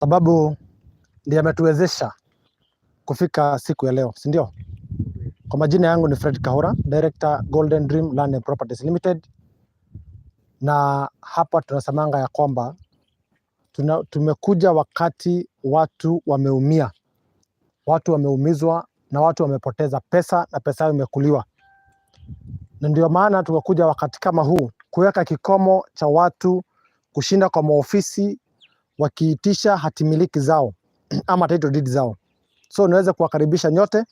sababu ndiye ametuwezesha kufika siku ya leo, si ndio? Kwa majina yangu ni Fred Kahura, Director Golden Dream Land and Properties Limited, na hapa tunasemanga ya kwamba tumekuja wakati watu wameumia, watu wameumizwa na watu wamepoteza pesa na pesa yao imekuliwa, na ndio maana tumekuja wakati kama huu kuweka kikomo cha watu kushinda kwa maofisi wakiitisha hatimiliki zao ama title deed zao. So niweze kuwakaribisha nyote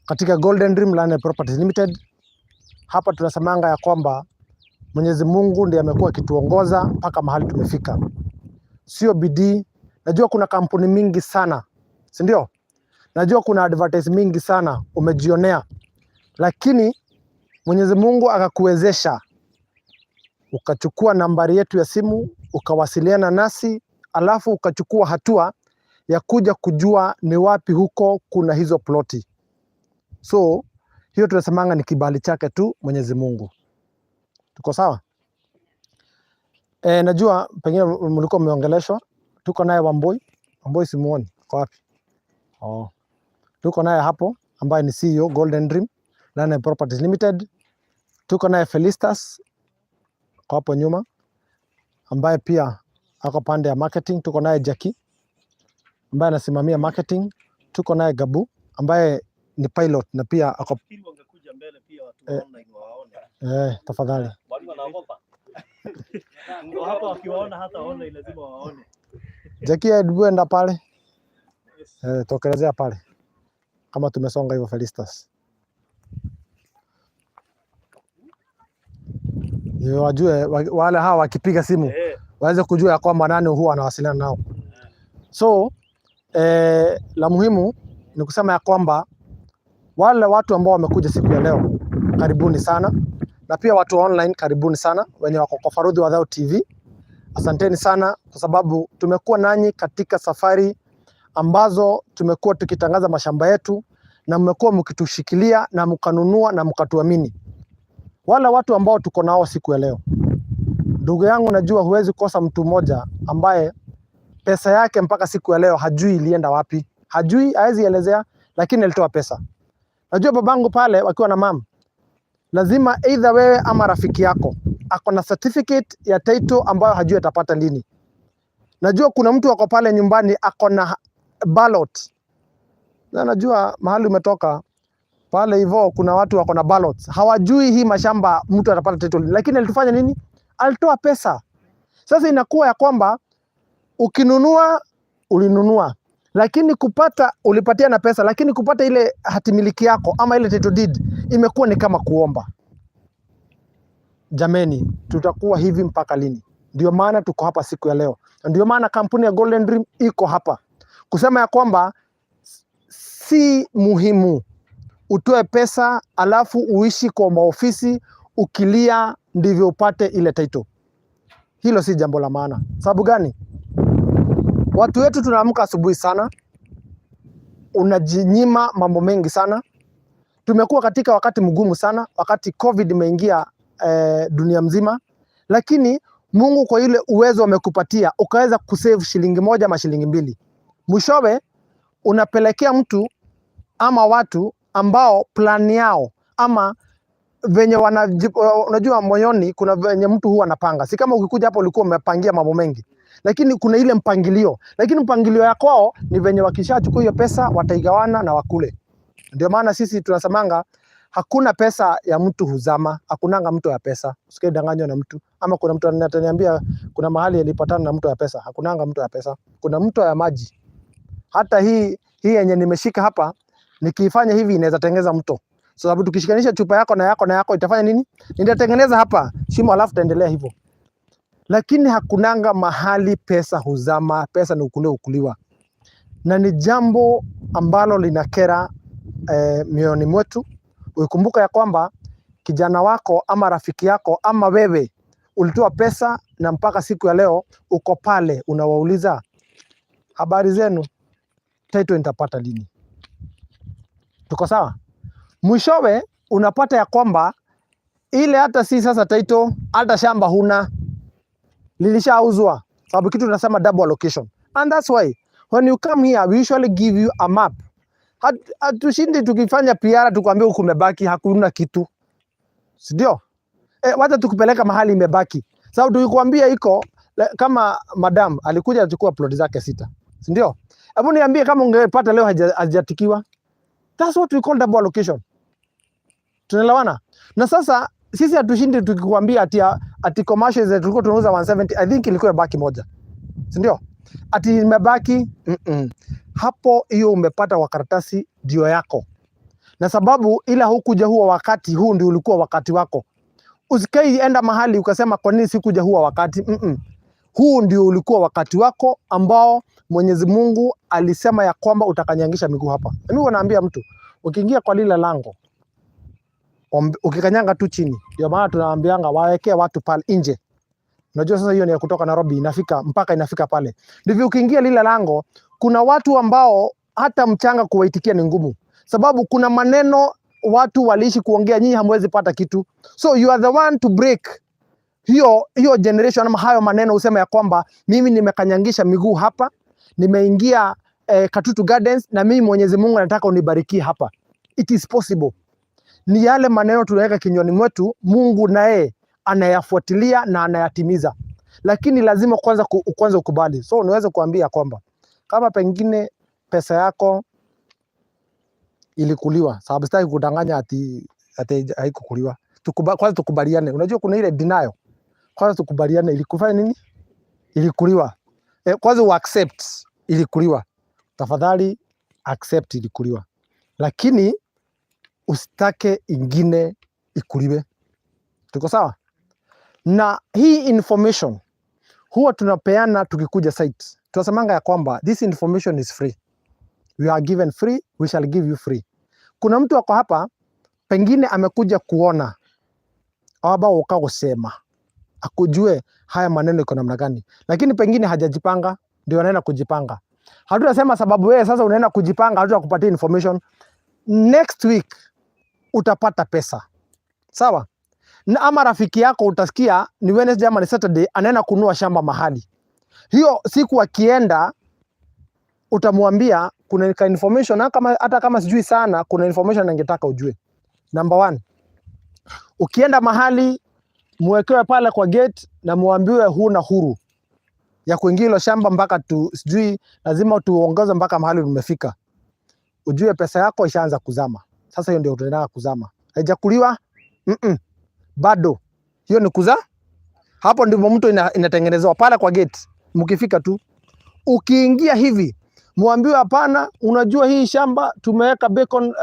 katika Golden Dream Land and Properties Limited. Hapa tunasemanga ya kwamba Mwenyezi Mungu ndiye amekuwa akituongoza mpaka mahali tumefika, sio bidii. Najua kuna kampuni mingi sana, si ndio? Najua kuna advertise mingi sana umejionea, lakini Mwenyezi Mungu akakuwezesha ukachukua nambari yetu ya simu, ukawasiliana nasi, alafu ukachukua hatua ya kuja kujua ni wapi huko kuna hizo ploti. So hiyo tunasemanga ni kibali chake tu Mwenyezi Mungu. Tuko sawa? Najua pengine mlikuwa mmeongeleshwa. Tuko naye Wamboi simuoni. Kwa wapi? Tuko naye hapo ambaye ni CEO Golden Dream Land and Properties Limited. Tuko naye Felistas kwa hapo nyuma ambaye pia ako pande ya marketing. Tuko naye Jackie ambaye anasimamia marketing. Tuko naye Gabu ambaye ni pilot na pia ako mbele pia watu online waone. Tafadhali. Watu wanaogopa. Ndio hapa wakiwaona hata online lazima waone. Jackie enda pale. Tokelezea pale. Kama tumesonga hivyo Felistas. Wajue wale hawa wakipiga simu waweze kujua ya kwamba nani huwa anawasiliana nao. So la muhimu ni kusema ya kwamba wale watu ambao wamekuja siku ya leo, karibuni sana, na pia watu online karibuni sana, wenye wako kwa Farudhi Wadhau TV. Asanteni sana kwa sababu tumekuwa nanyi katika safari ambazo tumekuwa tukitangaza mashamba yetu, na mmekuwa mkitushikilia na mkanunua na mkatuamini. Wala watu ambao tuko nao siku ya leo, ndugu yangu, najua huwezi kosa mtu mmoja ambaye pesa yake mpaka siku ya leo hajui ilienda wapi, hajui, hawezi elezea, lakini alitoa pesa. Najua babangu pale wakiwa na mama, lazima either wewe ama rafiki yako ako na certificate ya title ambayo hajui atapata lini. Najua kuna mtu wako pale nyumbani ako na ballot, na najua mahali umetoka pale hivyo kuna watu wako na ballots, hawajui hii mashamba mtu atapata title, lakini alitufanya nini? Alitoa pesa. Sasa inakuwa ya kwamba ukinunua ulinunua, lakini kupata ulipatia na pesa, lakini kupata ile hatimiliki yako ama ile title deed imekuwa ni kama kuomba. Jameni, tutakuwa hivi mpaka lini? Ndio maana tuko hapa siku ya leo. Ndio maana kampuni ya Golden Dream iko hapa kusema ya kwamba si muhimu utoe pesa alafu uishi kwa maofisi ukilia ndivyo upate ile title. Hilo si jambo la maana. Sababu gani? Watu wetu tunaamka asubuhi sana, unajinyima mambo mengi sana. Tumekuwa katika wakati mgumu sana, wakati COVID imeingia dunia mzima, lakini Mungu kwa ile uwezo amekupatia ukaweza kusave shilingi moja ama shilingi mbili. Mwishowe unapelekea mtu ama watu ambao plan yao ama venye unajua moyoni kuna venye mtu huwa anapanga. Si kama ukikuja hapo ulikuwa umepangia mambo mengi, lakini kuna ile mpangilio, lakini mpangilio yako ni venye wakishachukua hiyo pesa wataigawana na wakule. Ndio maana sisi tunasemanga hakuna pesa ya mtu huzama, hakunanga mtu ya pesa. Usikidanganywa na mtu, ama kuna mtu ananiambia kuna mahali alipatana na mtu ya pesa. Hakunanga mtu ya pesa, kuna mtu ya maji. Hata hii yenye nimeshika hapa, nikifanya hivi inaweza tengeneza mto. Sababu tukishikanisha chupa yako na yako na yako itafanya nini? Nitatengeneza hapa shimo alafu taendelea hivyo. Lakini hakunanga mahali pesa huzama, pesa ni ukuliwa. Na ni jambo ambalo linakera mioyoni mwetu. Ukumbuka ya kwamba kijana wako ama rafiki yako ama wewe ulitoa pesa na mpaka siku ya leo uko pale unawauliza habari zenu, title nitapata lini? Tuko sawa? Mwishowe unapata ya kwamba ile hata si sasa title, hata shamba huna, lilishauzwa. Sababu kitu tunasema double allocation. And that's why when you come here we usually give you a map. Hatushindi tukifanya PR tukwambia huku umebaki hakuna kitu. Ndio? Wacha tukupeleka mahali imebaki. Sababu tukikwambia iko kama madam alikuja achukua plot zake 6. Ndio? Hebu niambie kama ungepata leo hajatikiwa. That's what we call double allocation. Tunaelewana? Na sasa sisi hatushindi tukikwambia ati commercials tulikuwa tunauza 170, I think ilikuwa baki moja. Ndio? Ati imebaki hapo, hiyo umepata kwa karatasi ndio yako. Na sababu ila hukuja huo wakati, huu ndio ulikuwa wakati wako. Usikai enda mahali ukasema kwa nini sikuja huo wakati. Huu ndio ulikuwa wakati wako ambao Mwenyezi Mungu alisema ya kwamba utakanyangisha miguu hapa. Mimi naambia mtu, ukiingia kwa lile lango, ukikanyanga tu chini, ndio maana tunaambianga waekee watu pale nje. Unajua sasa hiyo ni ya kutoka Nairobi inafika pale. Ndivyo ukiingia lile lango, kuna watu ambao hata mchanga kuwaitikia ni ngumu. Sababu kuna maneno watu waliishi kuongea, nyinyi hamwezi pata kitu. So you are the one to break hiyo generation ama hayo maneno, usema ya kwamba mimi nimekanyangisha miguu hapa, nimeingia Katutu Gardens na mimi Mwenyezi Mungu anataka unibarikie hapa. It is possible. Ni yale maneno tunaweka kinywani mwetu, Mungu naye anayafuatilia na anayatimiza. Lakini lazima kwanza ukubali. So unaweza kuambia kwamba kama pengine pesa yako ilikuliwa, sababu sitaki kudanganya ati haikukuliwa. Kwanza tukubaliane. Unajua kuna ile denial. Kwanza tukubaliane, ilikufanya nini? Ilikuliwa. Kwanza uaccept ilikuliwa. Tafadhali accept ilikuliwa. Lakini usitake ingine ikuliwe. Tuko sawa? Na hii information huwa tunapeana tukikuja site. Tunasemanga ya kwamba this information is free. We are given free, we shall give you free. Kuna mtu wako hapa pengine amekuja kuona au ukagosema akujue haya maneno iko namna gani, lakini pengine hajajipanga, ndio anaenda kujipanga. Hatutasema sababu wewe sasa unaenda kujipanga, hatutakupatia information. Next week utapata pesa. Sawa? Na ama rafiki yako utasikia ni Wednesday ama ni Saturday anaenda kununua shamba mahali. Hiyo siku akienda utamwambia kuna information, hata kama sijui sana, kuna information ningetaka ujue. Number 1. Ukienda mahali muwekewe pale kwa gate na muambiwe huna huru ya kuingia hilo shamba mpaka sijui lazima tuongoze mpaka mahali umefika. Ujue pesa yako ishaanza kuzama. Sasa hiyo ndio utaenda kuzama. Haijakuliwa? Bado. Hiyo ni hapo ndipo mtu inatengenezwa pale kwa gate. Mkifika tu. Ukiingia hivi, muambiwe hapana, unajua hii shamba tumeweka bacon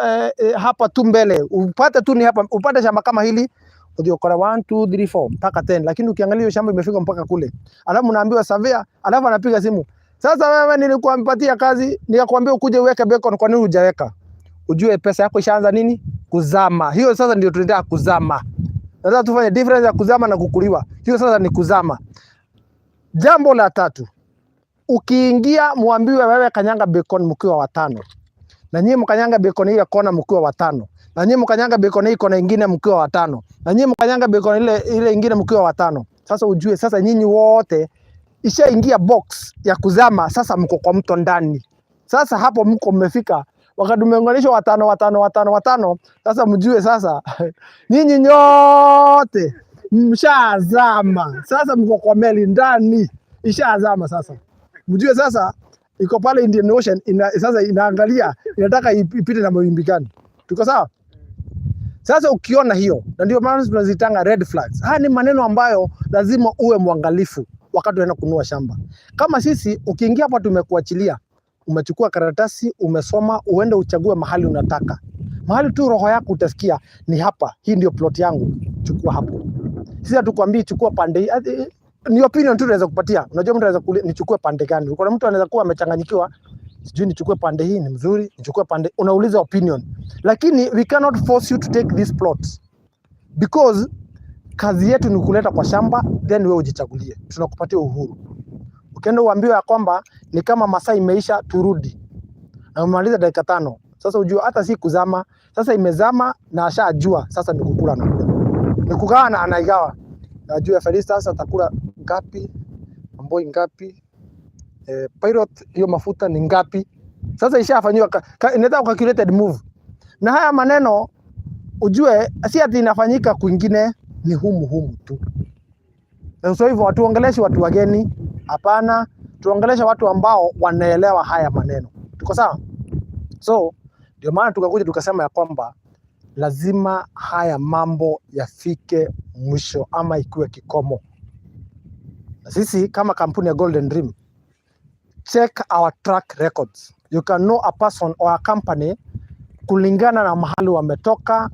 hapa tu mbele. Upate tu ni hapa, upate shamba kama hili. Ndio kwa 1 2 3 4 mpaka 10, lakini ukiangalia hiyo shamba imefika mpaka kule. Alafu unaambiwa surveyor, alafu anapiga simu. Sasa wewe nilikuwa mpatia kazi, nikakwambia ukuje uweke bacon, kwa nini hujaweka? Ujue pesa yako ishaanza nini? Kuzama. Hiyo sasa ndio tunataka kuzama. Nataka tufanye difference ya kuzama na kukuliwa. Hiyo sasa ni kuzama. Jambo la 3. Ukiingia muambiwe wewe kanyanga bacon mkiwa 5. Na nyinyi mkanyanga bacon ile kona mkiwa 5. Na nyinyi mkanyanga bacon hii kona nyingine mkiwa 5. Na nyinyi mkanyanga bacon ile nyingine mkiwa 5. Sasa ujue sasa nyinyi wote ishaingia box ya kuzama, sasa mko kwa mto ndani. Sasa hapo mko mmefika wakati umeunganishwa 5. Sasa mjue sasa nyinyi nyote mshazama. Sasa mko kwa meli ndani, ishazama sasa. Mjue sasa iko pale Indian Ocean sasa inaangalia inataka ipite na mawimbi gani. Tuko sawa? Sasa ukiona hiyo, na ndio maana tunazitanga red flags. Haya ni maneno ambayo lazima uwe mwangalifu wakati unaenda kununua shamba. Kama sisi ukiingia hapa tumekuachilia, umechukua karatasi, umesoma, uende uchague mahali unataka. Mahali tu roho yako utasikia ni hapa, hii ndio plot yangu, chukua hapo. Sisi hatukwambii chukua pande hii. Ni opinion tu tunaweza kupatia. Unajua mtu anaweza nichukue pande gani? Kuna mtu anaweza kuwa amechanganyikiwa, sijui nichukue pande hii ni mzuri, nichukue pande, unauliza opinion. Lakini we cannot force you to take this plot. Because kazi yetu ni kuleta kwa shamba, then wewe ujichagulie. Tunakupatia uhuru. Ukienda uambiwe ya kwamba ni kama masaa imeisha turudi. Na umaliza dakika 5. Sasa ujue hata si kuzama, sasa imezama na ashajua sasa ni kukula na kula. Ni kugawa na anaigawa. Najua Felista sasa atakula ngapi? Amboi ngapi? pilot hiyo mafuta ni ngapi. Sasa ishafanywa inaweza calculated move. Na haya maneno ujue si ati inafanyika kwingine, ni humu tu. So hivyo watuongeleshi watu wageni, hapana, tuongelesha watu ambao wanaelewa haya maneno. Tuko sawa? So ndio maana tukakuja tukasema ya kwamba lazima haya mambo yafike mwisho ama ikuwe kikomo. Na sisi kama kampuni ya Golden Dream, check our track records. You can know a person or a company kulingana na mahali wametoka,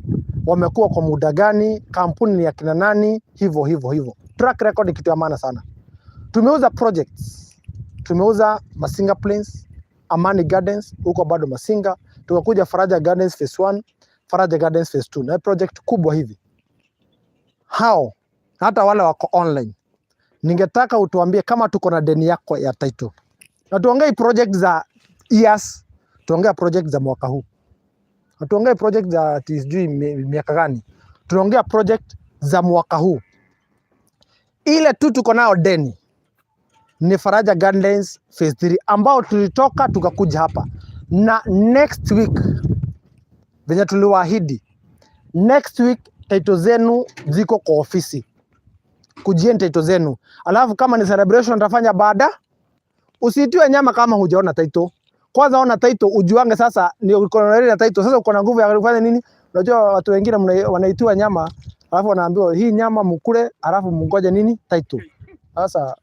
wamekuwa kwa muda gani, kampuni ni ya kina nani, hivyo. Track record ni kitu ya maana sana. Tumeuza projects. Tumeuza Masinga Plains, Amani Gardens, huko bado Masinga. Tukakuja Faraja Gardens phase 1, Faraja Gardens phase 2. Na project kubwa hivi. Hao, hata wale wako online, ningetaka utuambie kama tuko na deni yako ya title. Na tuongee project za years, tuongea project za mwaka huu. Na tuongee project za sijui miaka gani. Tunaongea project za mwaka huu. Ile tu tuko nao deni ni Faraja Gardens phase 3 ambao tulitoka tukakuja hapa. Na next week venye tuliwaahidi, next week title zenu ziko kwa ofisi. Kujieni title zenu. Alafu kama ni celebration utafanya baada, usiitiwe nyama kama hujaona title. Kwanza ona title ujuange sasa ni uko na title. Sasa uko na nguvu ya kufanya nini? Unajua watu wengine wanaitiwa nyama, alafu wanaambiwa hii nyama mkule, alafu mngoje nini? Title. Sasa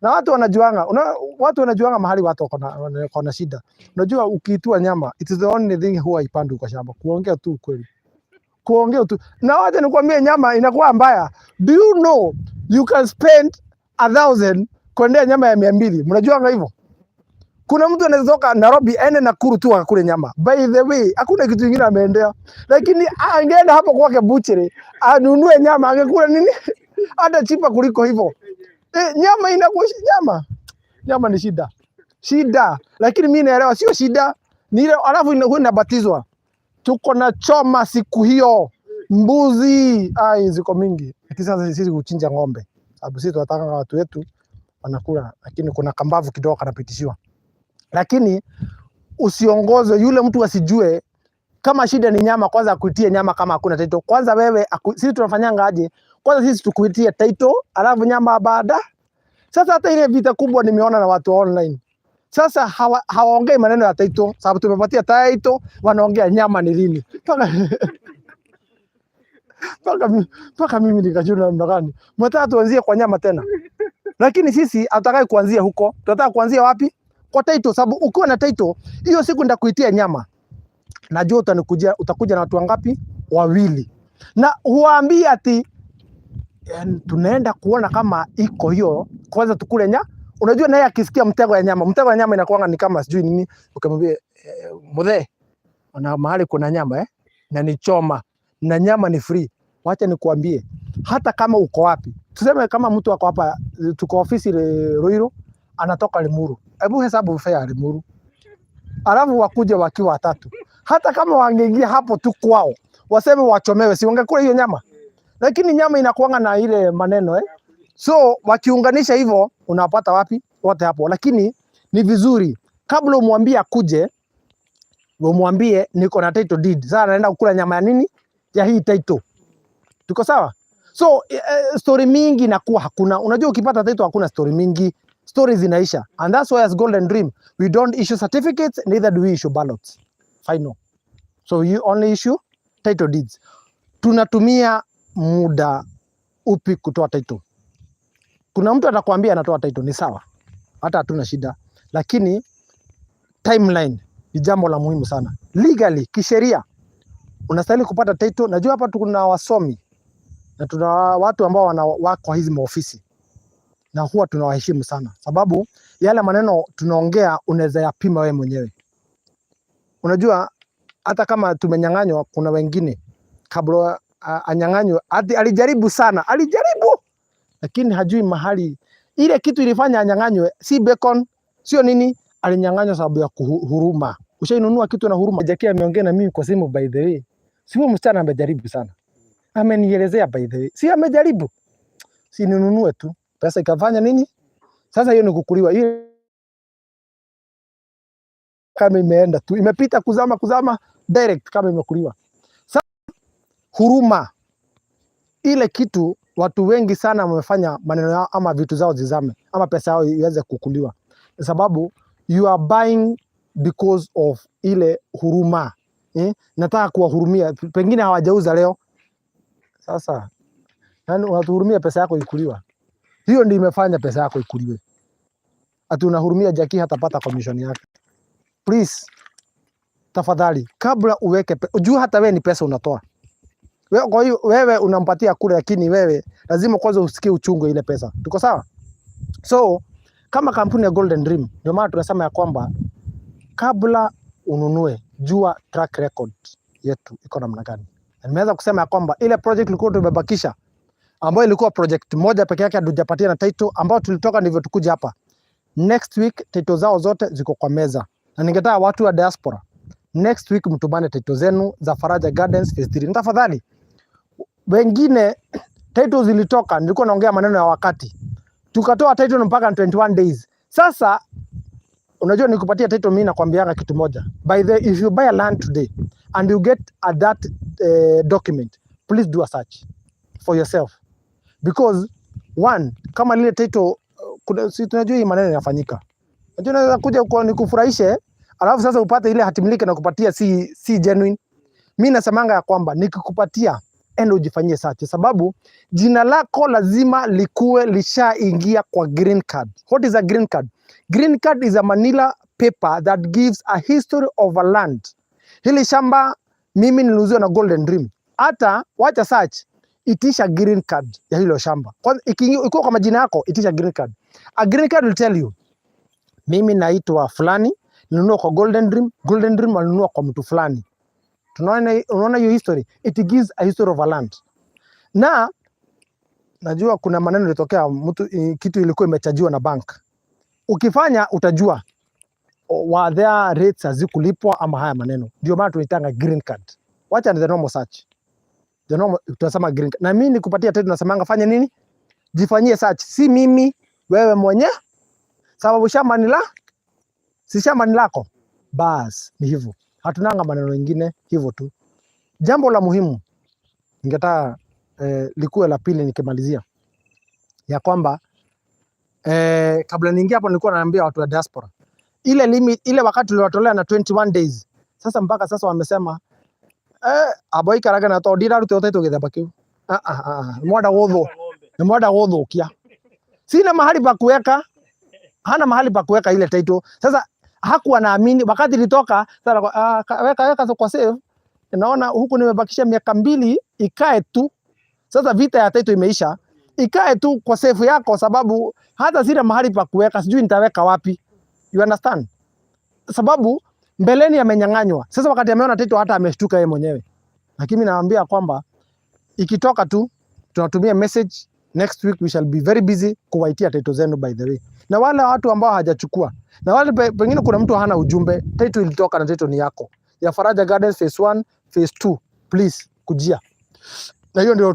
na watu wanajuanga mahali watu wako na shida. Unajua ukiitiwa nyama, it is the only thing huwa ipandi kwa shamba. Kuongea tu kweli. Kuongea tu. Na wacha nikwambie nyama inakuwa mbaya. Do you know you can spend 1,000 kuendea nyama ya 200? Mnajuanga hivyo? Kuna mtu anatoka Nairobi ene Nakuru tu akakule nyama. By the way, hakuna kitu kingine ameendea. Lakini angeenda hapo kwake butchery, anunue nyama, angekula nini? Hata chipa kuliko hivyo. Nyama inakuwa nyama ni shida. Shida. Lakini mimi naelewa sio shida. Ni ile alafu inabatizwa. Tuko na choma siku hiyo. Mbuzi, ziko mingi. Sasa sisi kuchinja ng'ombe. Sababu sisi tunataka watu wetu wanakula, lakini kuna kambavu kidogo kanapitishiwa. Lakini usiongozwe, yule mtu asijue kama shida ni nyama, kwanza akuitie nyama kama hakuna title. Kwanza wewe sisi tunafanyanga aje? Kwanza sisi tukuitie title, alafu nyama baada. Sasa hata ile vita kubwa nimeona na watu online. Sasa hawaongei maneno ya title, sababu tumepatia title, wanaongea nyama ni lini. Paka mimi nikajua namna gani. Mtaka tuanzie kwa nyama tena. Lakini sisi hatutaki kuanzia huko. Tunataka kuanzia wapi? Kwa title, sababu ukiwa na title, hiyo siku nitakuitia nyama. Najua utakuja na watu wangapi? 2. Na huambia ati tunaenda kuona kama iko hiyo, kwanza tukule unajua naye akisikia mtego ya nyama inakuanga ni kama sijui nini, ukamwambia mzee, na mahali kuna nyama na ni choma na nyama ni free. Wacha nikuambie, hata kama uko wapi, tuseme kama mtu wako hapa, tuko ofisi Ruiru, anatoka Limuru, hebu hesabu fare ya Limuru, alafu wakuje wakiwa 3, hata kama wangeingia hapo tu kwao waseme wachomewe, si wangekula hiyo nyama? Lakini nyama inakuanga na ile maneno so wakiunganisha hivyo unapata wapi? Wote hapo. Lakini ni vizuri kabla umwambie akuje, umwambie niko na title deed. Sasa anaenda kukula nyama ya nini? Ya hii title. Tuko sawa? So story mingi inakuwa hakuna. Unajua ukipata title hakuna story mingi. Stories zinaisha. And that's why as Golden Dream we don't issue certificates, neither do we issue ballots. Final. So you only issue title deeds. Tunatumia muda upi kutoa title? Kuna mtu atakwambia anatoa title, ni sawa, hata hatuna shida, lakini timeline ni jambo la muhimu sana. Legally, kisheria unastahili kupata title. Najua hapa tuna wasomi na tuna watu ambao wako kwa hizi maofisi, na huwa tunawaheshimu sana, sababu yale maneno tunaongea unaweza yapima wewe mwenyewe. Unajua hata kama tumenyang'anywa, kuna wengine kabla anyang'anywe alijaribu sana, lakini hajui mahali ile kitu ilifanya anyang'anywe. Si bacon, sio nini, alinyang'anywa sababu ya huruma. Ushainunua kitu na huruma. Jackie ameongea na mimi kwa simu, by the way. Simu msichana amejaribu sana, amenielezea by the way, si amejaribu, si ninunue tu, pesa ikafanya nini? Sasa hiyo ni kukuliwa hiyo. kama imeenda tu, imepita kuzama direct kama imekuliwa. Sasa huruma, ile kitu watu wengi sana wamefanya maneno yao ama vitu zao zizame ama pesa yao iweze kukuliwa, sababu you are buying because of ile huruma. Nataka kuwahurumia, pengine hawajauza leo. Sasa yani unatuhurumia pesa yako ikuliwa, hiyo ndio imefanya pesa yako ikuliwe. Ati unahurumia Jackie hatapata commission yake. Please, tafadhali, kabla uweke ujue hata wewe ni pesa unatoa. Kwa hiyo wewe unampatia kule, lakini wewe lazima kwanza usikie uchungu ile pesa. Tuko sawa? So kama kampuni ya Golden Dream, ndio maana tunasema ya kwamba kabla ununue, jua track record yetu iko namna gani. Nimeweza kusema ya kwamba ile project ilikuwa tumebakisha, ambayo ilikuwa project moja peke yake hatujapatia na title, ambayo tulitoka ndivyo tukuja hapa. Next week title zao zote ziko kwa meza, na ningetaka watu wa diaspora next week mtumane title zenu za Faraja Gardens Phase 3. Tafadhali, wengine title zilitoka, nilikuwa naongea maneno ya wakati, tukatoa title mpaka 21 days. Sasa unajua nikupatia title, mimi nakwambianga kitu moja, by the if you buy a land today and you get at that document, please do a search for yourself, because one, kama lile title si tunajua hii maneno yanafanyika, unajua naweza kuja kwa nikufurahishe alafu sasa upate ile hatimiliki na kupatia si genuine. Mimi nasemanga ya kwamba nikikupatia endo ujifanyie search, sababu jina lako lazima likuwe lishaingia kwa green card. What is a green card? Green card is a manila paper that gives a history of a land. Hili shamba mimi niliuziwa na Golden Dream, hata wacha search, itisha green card ya hilo shamba. Kwa ikiwa kwa majina yako, itisha green card. A green card will tell you, mimi naitwa fulani, nilinunua kwa Golden Dream, Golden Dream alinunua kwa mtu fulani. Unaona hiyo history, it gives a history of a land. Na najua kuna maneno yalitokea, mtu kitu ilikuwa imechajiwa na bank. Ukifanya utajua were there rates hazikulipwa ama haya maneno. Ndio maana tunaitanga green card. Wacha the normal search. The normal tunasema green card. Na mimi nikupatia title nasemanga fanya nini? Jifanyie search. Si mimi, wewe mwenye. Sababu shamba ni la, si shamba ni lako. Bas, ni hivyo. Hatunanga maneno mengine, hivyo tu. Jambo la muhimu ningetaka likuwe la pili nikimalizia, ya kwamba kabla niingia hapo nilikuwa naambia watu wa diaspora ile limit, ile wakati tuliwatolea na 21 days. Sasa mpaka sasa wamesema aboi karaga na to dira rute oteto gethaba kiu mwada wodho kia sina mahali pa kuweka, hana mahali pa kuweka ile title. Sasa hakuwa naamini wakati litoka, sasa weka kwa save. Naona huku nimebakisha miaka 2 ikae tu. Sasa vita ya title imeisha, ikae tu kwa save yako, sababu hata sina mahali pa kuweka, sijui nitaweka wapi. You understand? Sababu mbeleni amenyang'anywa. Sasa wakati ameona title hata ameshtuka yeye mwenyewe. Lakini mimi naambia kwamba ikitoka tu tunatumia message, next week we shall be very busy kuwaitia title zenu by the way. Na wale watu ambao hawajachukua, na wale pengine kuna mtu hana ujumbe, title ilitoka na title ni yako. Ya Faraja Gardens Phase 1, Phase 2, please kujia. Na hiyo ndio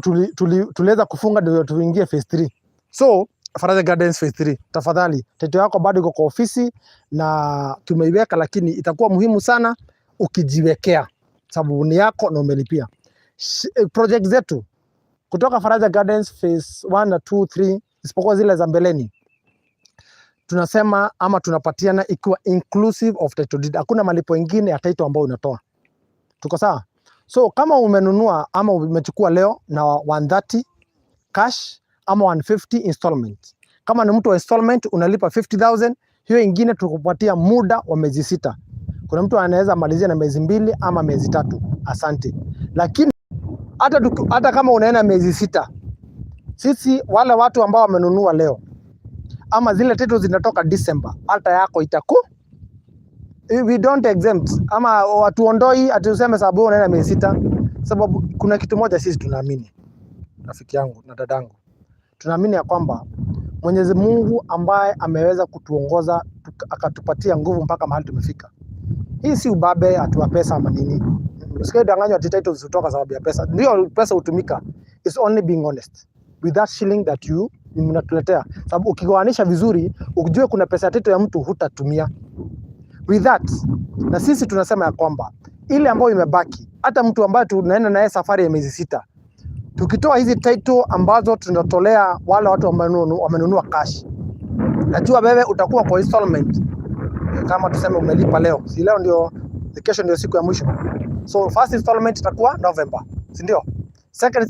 tuliweza kufunga, ndio tuingie Phase 3. So Faraja Gardens Phase 3, tafadhali title yako bado iko kwa ofisi na tumeiweka, lakini itakuwa muhimu sana ukijiwekea, sababu ni yako na umelipia. Project zetu kutoka Faraja Gardens Phase 1 na 2, 3, isipokuwa zile za mbeleni, tunasema ama tunapatiana ikiwa inclusive of title deed. Hakuna malipo ingine ya title ambayo unatoa. Tuko sawa? So kama umenunua ama umechukua leo na 130 cash ama 150 installment. Kama ni mtu wa installment unalipa 50,000, hiyo ingine tukupatia muda wa miezi 6. Kuna mtu anaweza malizia na miezi 2 ama miezi 3. Asante. Lakini hata kama unaenda miezi 6, sisi wale watu ambao wamenunua leo ama zile title zinatoka December, hata yako we don't exempt ama watuondoi atuseme sababu unaenda miezi 6. Sababu kuna kitu moja sisi tunaamini, rafiki yangu na dadangu, tunaamini ya kwamba Mwenyezi Mungu ambaye ameweza kutuongoza akatupatia nguvu mpaka mahali tumefika. Hii si ubabe atuwa pesa ama nini. Usikie danganywa ati titles kutoka sababu ya pesa. Ndio pesa hutumika. It's only being honest with that shilling that you mnatuletea. Sababu ukigoanisha vizuri, ukijua kuna pesa ya title ya mtu hutatumia. With that, na sisi tunasema ya kwamba ile ambayo imebaki, hata mtu ambaye tunaenda naye safari ya miezi 6, tukitoa hizi title ambazo tunatolea wale watu ambao wamenunua cash, najua wewe utakuwa kwa installment. Kama tuseme umelipa leo, si leo ndio, kesho ndio siku ya mwisho. So first installment itakuwa November, si ndio? Second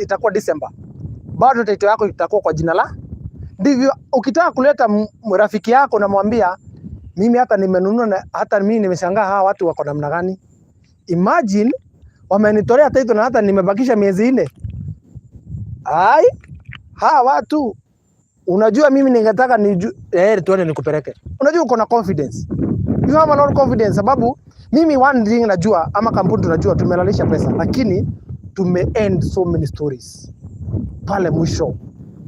itakuwa December. Bado title yako itakuwa kwa jina la. Ndivyo ukitaka kuleta rafiki yako na mwambia mimi hata nimenunua, na hata mimi nimeshangaa hawa watu wako namna gani. Imagine wamenitolea title na hata nimebakisha miezi 4. Ai, hawa watu unajua mimi ningetaka tuone nikupeleke. Unajua uko na confidence. You have a lot of confidence sababu mimi one thing najua, ama kampuni tunajua tumelalisha pesa, lakini end so many stories pale mwisho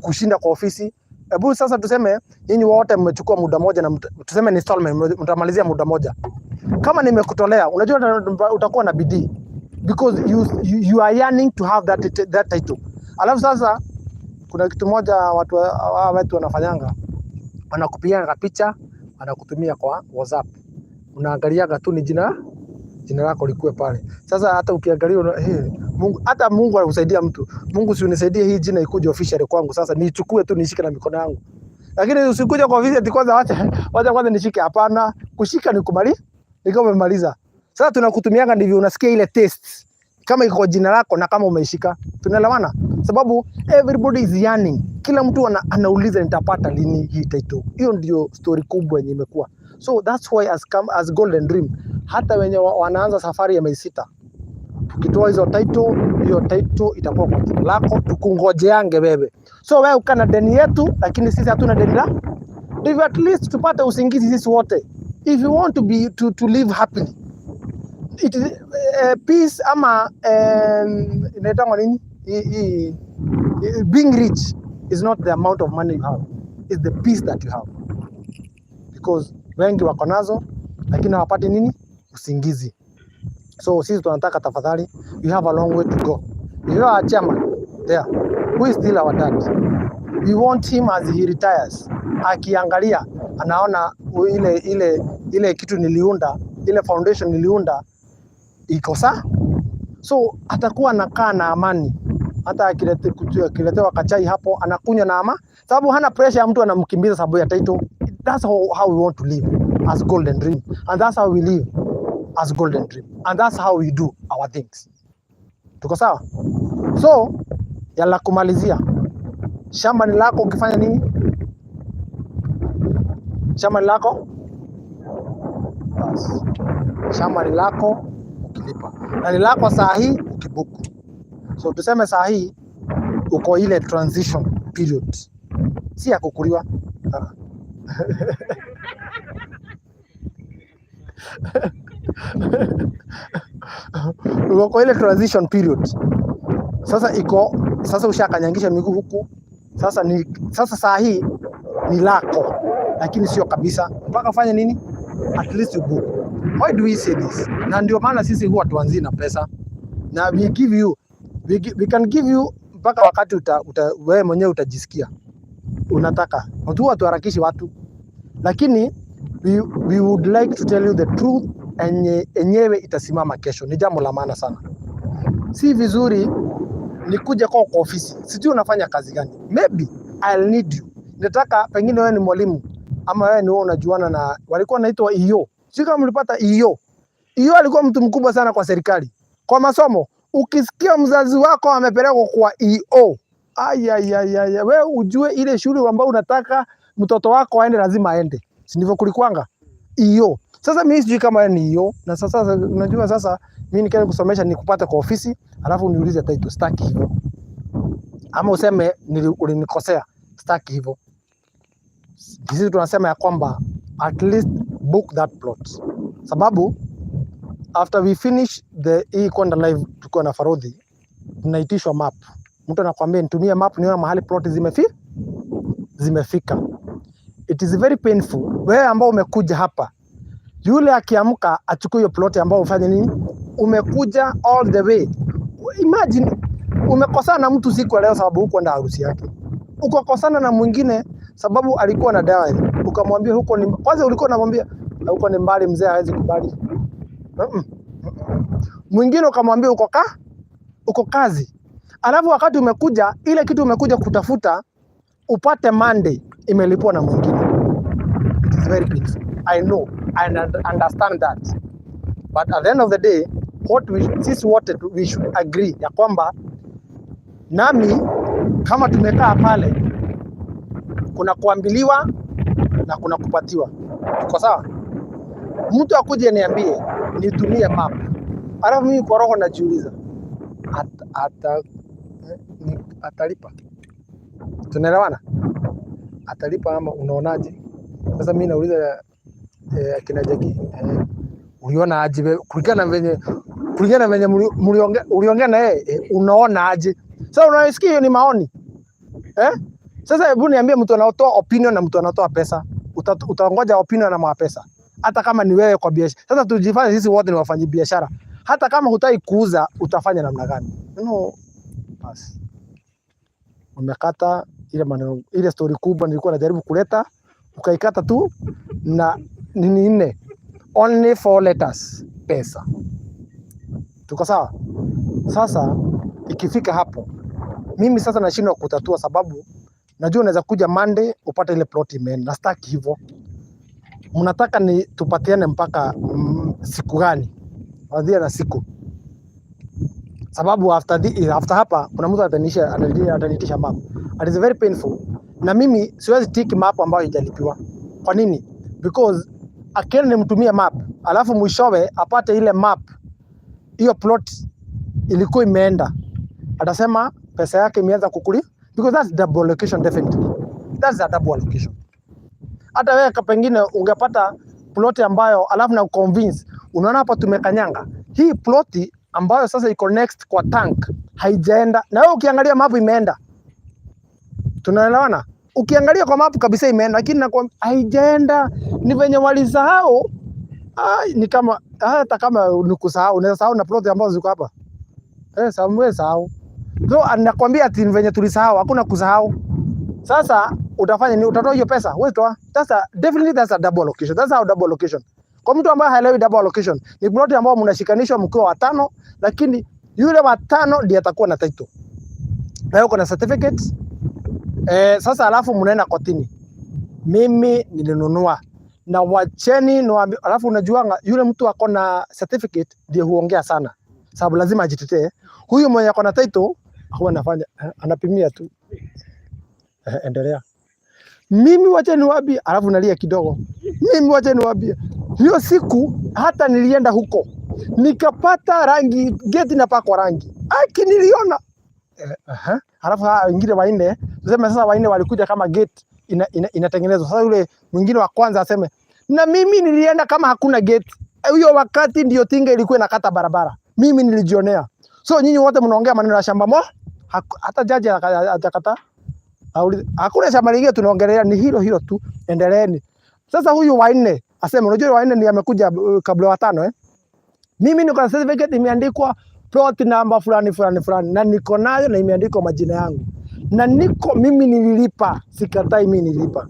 kushinda kwa ofisi. Hebu sasa tuseme nyinyi wote mmechukua muda moja, na tuseme ni installment mtamalizia muda moja. Kama nimekutolea, unajua utakuwa na bidii because you are yearning to have that title. Alafu sasa kuna kitu moja watu wanafanyanga, wanakupiga picha, wanakutumia kwa WhatsApp. Unaangaliaga tu ni jina lako likue pale. Sasa hata ukiangalia Mungu, hata Mungu anakusaidia mtu. Mungu si unisaidie hii jina ikuje official kwangu, sasa nichukue tu nishike na mikono yangu. Lakini usikuje kwa ofisi ati kwanza wacha nishike. Hapana, kushika ni kama umemaliza. Sasa tunakutumianga ndivyo unasikia ile taste kama iko jina lako na kama umeishika. Tunaelewana? Sababu everybody is yearning. Kila mtu anauliza nitapata lini hii title. Hiyo ndio story kubwa yenye imekuwa. So that's why as Golden Dream, hata wenye wanaanza safari ya miezi 6, tukitoa hiyo title itakuwa kwa jina lako, tukungojeange wewe. So wewe ukana deni yetu, lakini sisi hatuna deni la. If at least tupate usingizi sisi wote. If you want to live happily, it is peace ama inaitwa nini? Being rich is not the amount of money you have, it's the peace that you have. Because wengi wako nazo lakini hawapati nini? Usingizi. So sisi tunataka tafadhali, you have a long way to go. You are a chairman there who is still our dad. We want him as he retires, akiangalia anaona ile kitu niliunda, ile foundation niliunda iko sawa. So atakuwa anakaa na amani. Hata akiletewa kachai hapo anakunywa na ama, sababu hana pressure ya mtu anamkimbiza sababu ya title. That's how we want to live as Golden Dream, and that's how we live as Golden Dream, and that's how we do our things. Tuko sawa? So yala kumalizia, shamba ni lako. Ukifanya nini? Shamba ni lako, bas shamba ni lako ukilipa, na ni lako saa hii ukibuku. So tuseme saa hii uko ile transition period, si ya kukuliwa. Uko ile transition period. Sasa ushakanyangisha miguu huku. Sasa saa hii ni lako, lakini sio kabisa. Mpaka fanya nini? At least you book. Why do we say this? Na ndio maana sisi huwa tuanzi na pesa. Na we can give you mpaka wakati wewe mwenyewe utajisikia unataka. Watu tuharakishi watu. Lakini we would like to tell you the truth, enyewe itasimama kesho. Ni jambo la maana sana. Si vizuri nikuje kwa ofisi, sijui unafanya kazi gani. Maybe I'll need you. Nataka pengine wewe ni mwalimu, ama wewe ni wewe unajuana na walikuwa naitwa EO. Sio kama mlipata EO. EO alikuwa mtu mkubwa sana kwa serikali. Kwa masomo, ukisikia mzazi wako amepelekwa kwa EO, wewe ujue ile shule ambayo unataka mtoto wako aende lazima aende. Si ndivyo kulikuanga? EO. Sasa mimi sijui kama ni EO, na sasa unajua sasa mimi nikaenda kusomesha nikupata kwa ofisi, alafu niulize title, staki hivyo. Ama useme ulinikosea, staki hivyo. Sisi tunasema ya kwamba at least book that plot. Sababu after we finish hii kwenda live tukiwa na Farodhi, tunaitishwa map. Mtu anakuambia nitumie map nione mahali plot zimefika. It is very painful. Wewe ambao umekuja hapa, yule akiamka achukue hiyo plot ambao ufanye nini? Umekuja all the way. Imagine umekosana na mtu siku leo sababu huko enda harusi yake. Ukakosana na mwingine sababu alikuwa na dawa. Ukamwambia huko ni kwanza ulikuwa unamwambia huko ni mbali, mzee hawezi kubali. Mwingine ukamwambia uko kazi, alafu wakati umekuja ile kitu umekuja kutafuta upate Monday imelipwa na mwingine. It is very painful. I know, I understand that, but at the end of the day sisi wote we should agree ya kwamba nami kama tumekaa pale kuna kuambiliwa na kuna kupatiwa. Tuko sawa? Mtu akuje niambie nitumie map, alafu mimi kwa roho najiuliza atalipa? Tunaelewana? Atalipa ama unaonaje? Sasa mimi nauliza kina Jackie, uliona aje kulingana venye uliongea na yeye, unaona aje? Sasa unasikia hiyo ni maoni Sasa hebu niambie, mtu anatoa opinion na mtu anatoa pesa, utaongoja opinion na mwa pesa, hata kama ni wewe kwa biashara. Sasa tujifanye sisi wote ni wafanyi biashara, hata kama hutaki kuuza utafanya namna gani? Basi umekata ile maneno, ile story kubwa nilikuwa najaribu kuleta, ukaikata tu na nini only 4 letters pesa. Tuko sawa? Sasa ikifika hapo mimi sasa nashindwa kutatua, sababu najua unaweza kuja Monday upate ile plot imeenda. Nastaki hivyo. Mnataka ni tupatiane mpaka siku gani? Wadhia na siku. Sababu after hapa kuna mtu atanitisha map. It is very painful. Na mimi siwezi tiki map ambayo haijalipiwa. Kwa nini? Because akeni nimtumie map, alafu mwishowe apate ile map hiyo plot ilikuwa imeenda, atasema pesa yake imeanza kukuli, because that's double allocation. Definitely that's a double allocation. Hata wewe pengine ungepata plot ambayo alafu na convince, unaona hapa tumekanyanga hii plot ambayo sasa iko next kwa tank haijaenda, na wewe ukiangalia map imeenda. Tunaelewana? Ukiangalia kwa map kabisa imeenda, lakini na haijaenda. Ni venye walisahau. Ni kama hata kama unikusahau, unaweza sahau na plot ambazo ziko hapa. Sahau. So anakuambia ati venye tulisahau, hakuna kusahau. Sasa utafanya ni utatoa hiyo pesa, wewe toa. Sasa definitely that's a double allocation. That's how double allocation. Kwa mtu ambaye haelewi double allocation, ni plot ambao mnashikanishwa mkiwa 5, lakini yule wa 5 ndiye atakuwa na title. Na yuko na certificate. Sasa alafu mnaenda kotini. Mimi nilinunua. Na wacheni alafu unajua yule mtu ako na certificate ndiye huongea sana, sababu lazima ajitetee. Huyu mwenye ako na title huwa anafanya anapimia tu. Endelea. Mimi wacha niwaambie, alafu nalia kidogo. Mimi wacha niwaambie, hiyo siku hata nilienda huko nikapata rangi, gate inapakwa rangi. Niliona alafu wengine waine, tuseme sasa waine walikuja kama gate inatengenezwa. Sasa yule mwingine wa kwanza aseme, na mimi nilienda kama hakuna gate. Hiyo wakati ndio tinga ilikuwa inakata barabara. Mimi nilijionea. So nyinyi wote mnaongea maneno ya shamba hata jaji hajakata. Hakuna shamba lingine tunaongelea, ni hilo tu. Endeleeni. Sasa huyu wa 4 aseme, unajua wa 4 ndiye amekuja kabla wa 5 Mimi niko na certificate imeandikwa plot number fulani na niko nayo na imeandikwa majina yangu. Na mimi nililipa, sikatai mimi nililipa.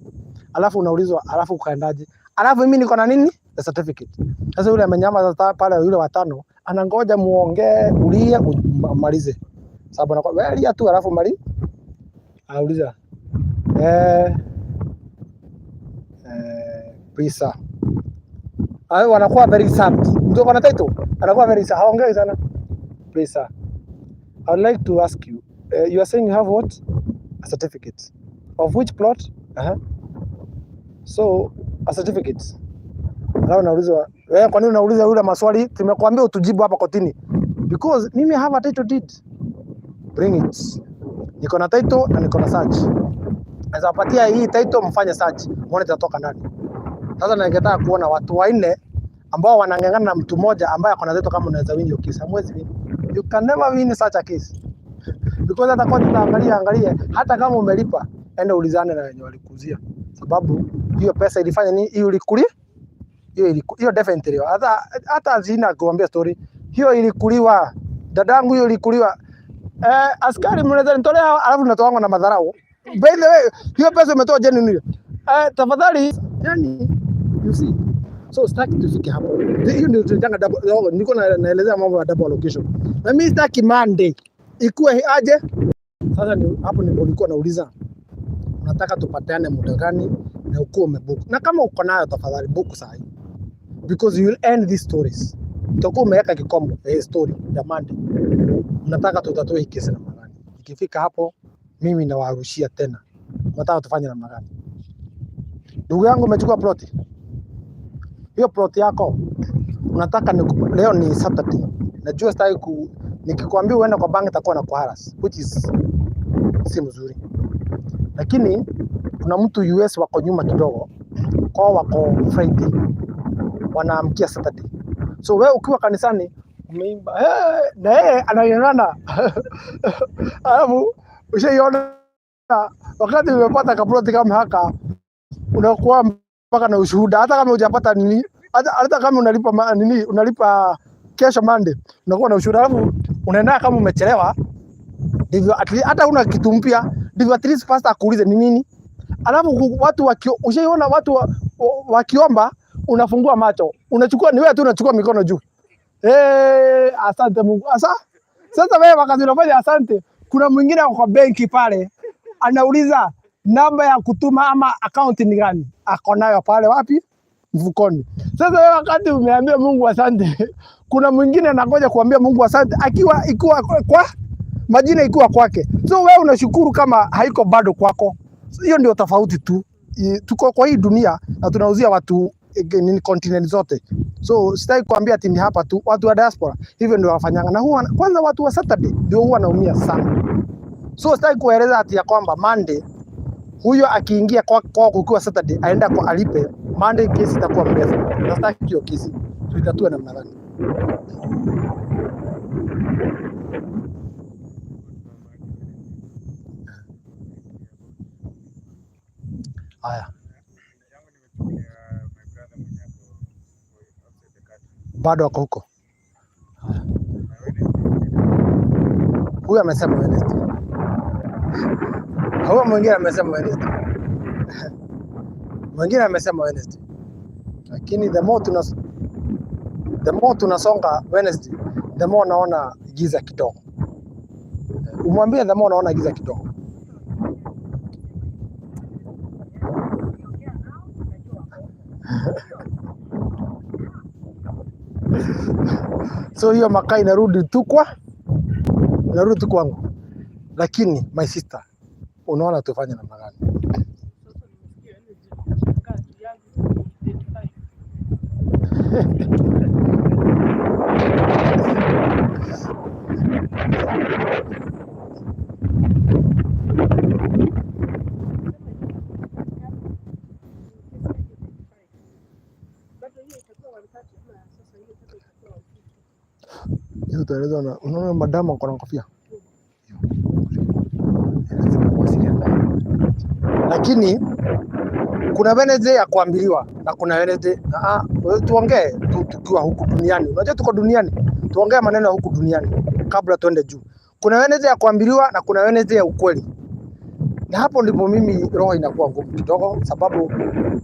Alafu unaulizwa, alafu ukaendaje? Alafu mimi niko na nini? The certificate. Sasa yule amenyama pale, yule wa 5 anangoja muongee, ulia umalize. Sababu anakuwa wewe tu, alafu mali auliza pesa. Wanakuwa very sad. Mtu kwa title anakuwa very sad. Haongei sana. Pesa. I would like to ask you, you are saying you have what? A certificate. Of which plot? So, a certificate. Now naulizwa, wewe kwa nini unauliza yule maswali? Tumekuambia utujibu hapa kotini. Because mimi have a title deed. Bring it. Niko na title na niko na search. Naweza patia hii title, mfanye search, muone itatoka nani. Sasa ningetaka kuona watu 4 ambao wanangangana na mtu mmoja ambaye akona title kama unaweza win hiyo kesi. Hamwezi win. You can never win such a case. Because hata kwa angalia hata kama umelipa, enda ulizane na wenye walikuzia. Sababu hiyo pesa ilifanya nini? Hiyo ilikulia? Hiyo definitely. Hata zina kuambia story. Hiyo ilikuliwa. Dadangu hiyo ilikuliwa. Askari mnaweza nitolea, alafu natoa na madharau. By the way, hiyo pesa umetoa jeni nini? Tafadhali, yani you see. So sitaki tufike hapo. Hiyo ndio tunataka double, niko naelezea mambo ya double allocation. Na mimi sitaki Monday ikuwe aje. Sasa ni hapo ndipo nilikuwa nauliza, unataka tupatane muda gani na uko umebook? Na kama uko nayo tafadhali book saa hii, because you will end these stories. Utakuwa umeweka kikombo story ya Monday. Unataka tutatue hii kesi namna gani? Ikifika hapo mimi nawarushia tena. Unataka tufanye namna gani? Ndugu yangu umechukua ploti. Hiyo ploti yako unataka leo ni Saturday. Najua sitaki nikikwambia uende kwa bank itakuwa na kuharas, which is si mzuri. Lakini kuna mtu US wako nyuma kidogo. Kwa wako Friday. Wanaamkia Saturday. So wewe ukiwa kanisani umeimba na yeye anayenana. Alafu ushaiona wakati umepata kaploti kama haka unakuwa mpaka na ushuhuda, hata kama hujapata nini, hata kama unalipa nini, unalipa kesho Monday, unakuwa na ushuhuda. Alafu unaenda kama umechelewa, ndivyo hata una kitu mpya, ndivyo at least pastor akuulize ni nini. Alafu watu ushaiona watu wakiomba, unafungua macho, unachukua ni wewe tu unachukua mikono juu. Asante Mungu. Sasa wewe wakati unafanya asante, kuna mwingine kwa benki pale anauliza namba ya kutuma ama account ni gani? Ako nayo pale wapi? Mfukoni. Sasa wewe wakati umeambia Mungu asante, kuna mwingine anangoja kuambia Mungu asante ikiwa kwa majina ikiwa kwake. So wewe unashukuru kama haiko bado kwako. Hiyo ndio tofauti tu. Tuko kwa hii dunia na tunauzia watu ni continent zote. So sitaki kuambia ati ni hapa tu, watu wa diaspora hivyo ndio wafanyanga, na huwa kwanza watu wa Saturday ndio huwa naumia sana. So sitaki kueleza ati ya kwamba Monday huyo akiingia kwa kukiwa Saturday aenda kwa alipe, Monday kesi itakuwa mrefu. Na sitaki hiyo kesi. Tuitatue namna gani? Haya. Bado wako huko. Huyu amesema Wednesday. Huyu mwingine amesema Wednesday. Mwingine amesema Wednesday. Lakini the more tunasonga Wednesday, the more naona giza kidogo. Umwambie the more naona giza kidogo. So hiyo makaa inarudi tu kwangu. Lakini my sister, unaona tufanye namna gani? Unaona madama kwa kofia. Lakini kuna Wednesday ya kuambiliwa na kuna Wednesday tuongee tukiwa huku duniani. Unajua tuko duniani, tuongee maneno ya huku duniani kabla tuende juu. Kuna Wednesday ya kuambiliwa na kuna Wednesday ya ukweli. Na hapo ndipo mimi roho inakuwa ngumu kidogo, sababu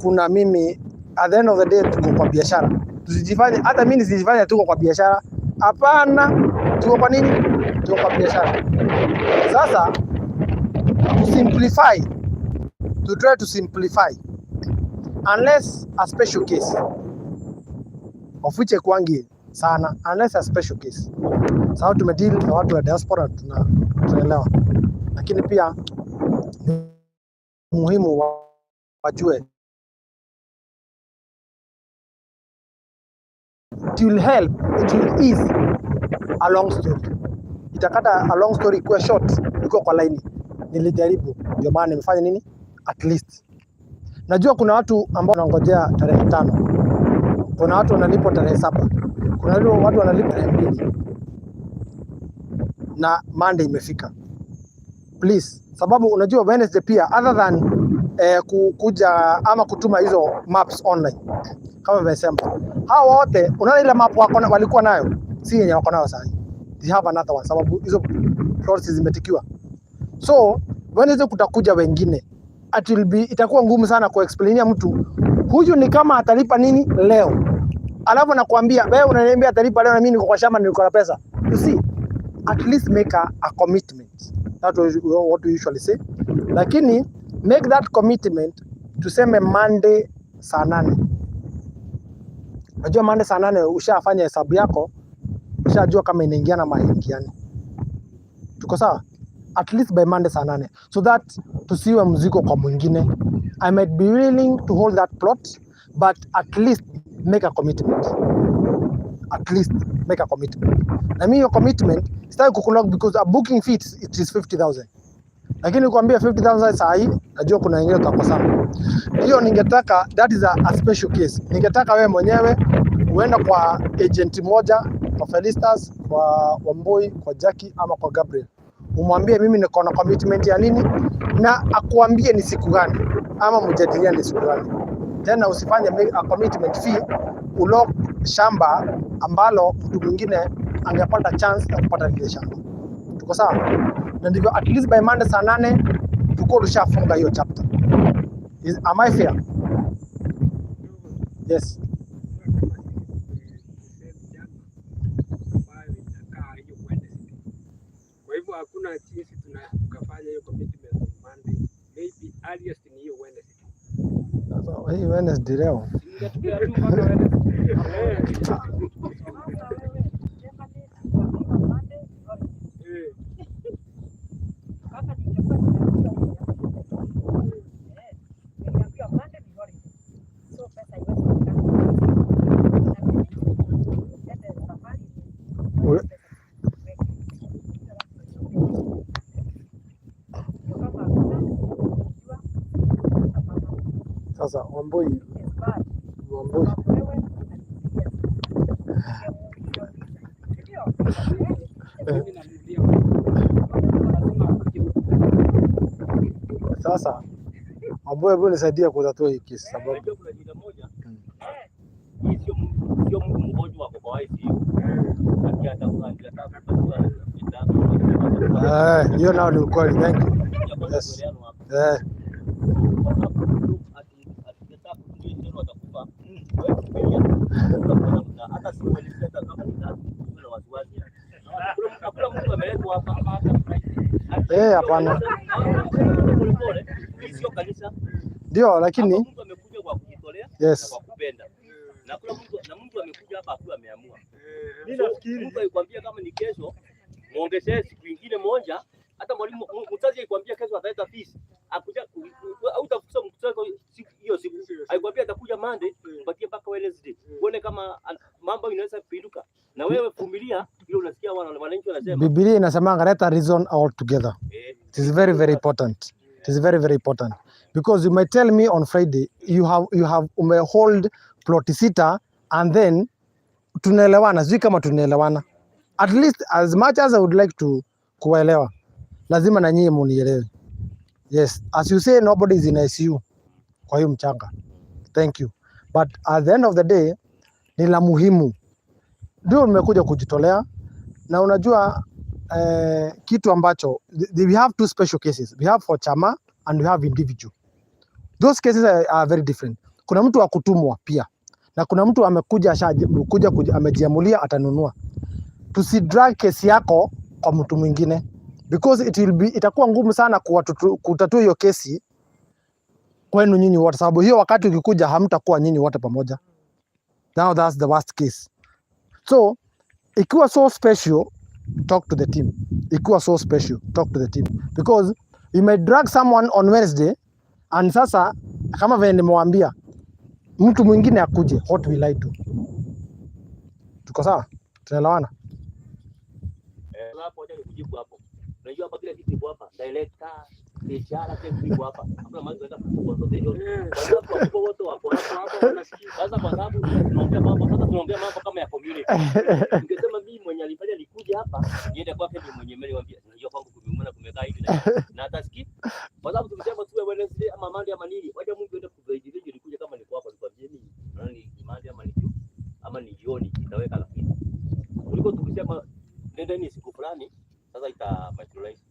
kuna mimi at the end of the day tuko kwa biashara. Tusijifanye, hata mimi nisijifanye tuko kwa biashara. Hapana, tuko kwa nini? Tuko kwa biashara. Sasa to try to simplify, unless a special case of which kwangi sana, unless a special case. Sawa, tumedeal na watu wa diaspora, tunaelewa, lakini pia muhimu wajue it will help, it will ease a long story. Itakata a long story kuwa short, iko kwa line. Nilijaribu, ndio maana nimefanya nini? At least. Najua kuna watu ambao wanangojea tarehe 5. Kuna watu wanalipo tarehe 7. Kuna watu wanalipo tarehe 2. Na Monday imefika. Please, sababu unajua Wednesday pia other than kuja ama kutuma hizo maps online kama nimesema, hao wote unaona ile map walikuwa nayo si yenye wako nayo sasa. They have another one sababu hizo processes zimetikiwa. So Wednesday kutakuja wengine, itakuwa ngumu sana kuexplainia mtu Huyu ni kama atalipa nini leo, alafu nakwambia wewe unaniambia atalipa leo na mimi niko kwa shamba niko na pesa. You see, at least make a commitment. That's what we usually say. Lakini make that commitment, tuseme Monday saa 8. Unajua Monday saa 8 ushafanya hesabu yako, ushajua kama inaingiana ama haingiani. Tuko sawa? At least by Monday saa 8, so that tusiwe mzigo kwa mwingine. I might be willing to hold that plot, but at least make a commitment. At least make a commitment. Na mimi your commitment sitaki kukulock because a booking fee it is 50,000. Lakini nikwambia 50,000 saa hii najua kuna wengine tutakosana. Hiyo ningetaka, that is a special case. Ningetaka wewe mwenyewe uenda kwa agent moja, kwa Felistas, kwa Wamboi, kwa Jackie ama kwa Gabriel. Umwambie mimi niko na commitment ya nini na akuambie ni siku gani ama mjadiliane ni siku gani. Tena usifanye a commitment fee ulock shamba ambalo mtu mwingine angepata chance ya kupata lile shamba. Tuko sawa? Na ndivyo at least by Monday saa 8 tuko tushafunga hiyo chapter. Am I fair? Yes. Kwa hivyo hakuna jinsi tunafanya hiyo commitment on Monday. Maybe earliest ni hiyo Wednesday. Sasa hii Wednesday leo. Sasa Wamboi. Sasa Wamboi, hebu nisaidie kutatua hii kesi sababu sio mgonjwa wako kwa ICU. Hiyo nao ni ukweli. Thank you. Yes. Hapana. Ndio, lakini mtu amekuja kwa kujitolea yes, kwa kupenda. Na kuna mtu amekuja hapa akiwa ameamua. Mimi nafikiri mtu aikwambia kama ni kesho muongezee siku nyingine moja, hata mwalimu mzazi aikwambia kesho ataleta fees. Akuja au utafuta mtoto hiyo siku. Aikwambia atakuja Monday, mpatie mpaka Wednesday. Uone kama mambo inaweza kupinduka. Na wewe vumilia, ile unasikia wananchi wanasema. Biblia inasema let a reason all together. It is very very important. It is very very important because you might tell me on Friday you have hold plot sita and then tunaelewana, sijui kama tunaelewana. At least as much as I would like to kuelewa, lazima na nyinyi munielewe. Yes, as you say nobody is in ICU kwa hiyo mchanga. Thank you. But at the end of the day ni la muhimu. Ndio nimekuja kujitolea na unajua kitu ambacho we have two special cases. We have for chama and we have individual. Those cases are very different. Kuna mtu wa kutumwa pia na kuna mtu amekuja amejiamulia atanunua. Tusidrag kesi yako kwa mtu mwingine because itakuwa ngumu sana kutatua hiyo kesi kwenu nyinyi wote, sababu hiyo wakati ukikuja hamtakuwa nyinyi wote pamoja. Now that's the worst case. So ikiwa so special, talk to the team. Ikiwa so special, talk to the team because you may drag someone on Wednesday and sasa kama vile nimewambia mtu mwingine akuje, what will I do? Tuko sawa? Tunaelewana? Hapo acha nikujibu hapo. Unajua hapa kila kitu hapa, director, biashara kitu hapa. Hakuna mambo ya kupotoa. Kwa wote wako hapo unasikia. Sasa kwa sababu tunaongea mambo kama ya community. Ningesema mimi mwenye alifanya nikuja hapa, niende kwake mimi mwenye mwambia, unajua kwangu kumemwona kumekaa hivi na atasikia. Kwa sababu tukisema tuwe Wednesday ama Monday ama nini, wacha Mungu aende kuzaidi nikuja kama niko hapa nikwambie mimi. Nani Monday ama ni jioni itaweka lakini. Kuliko tukisema nendeni siku fulani, sasa ita materialize.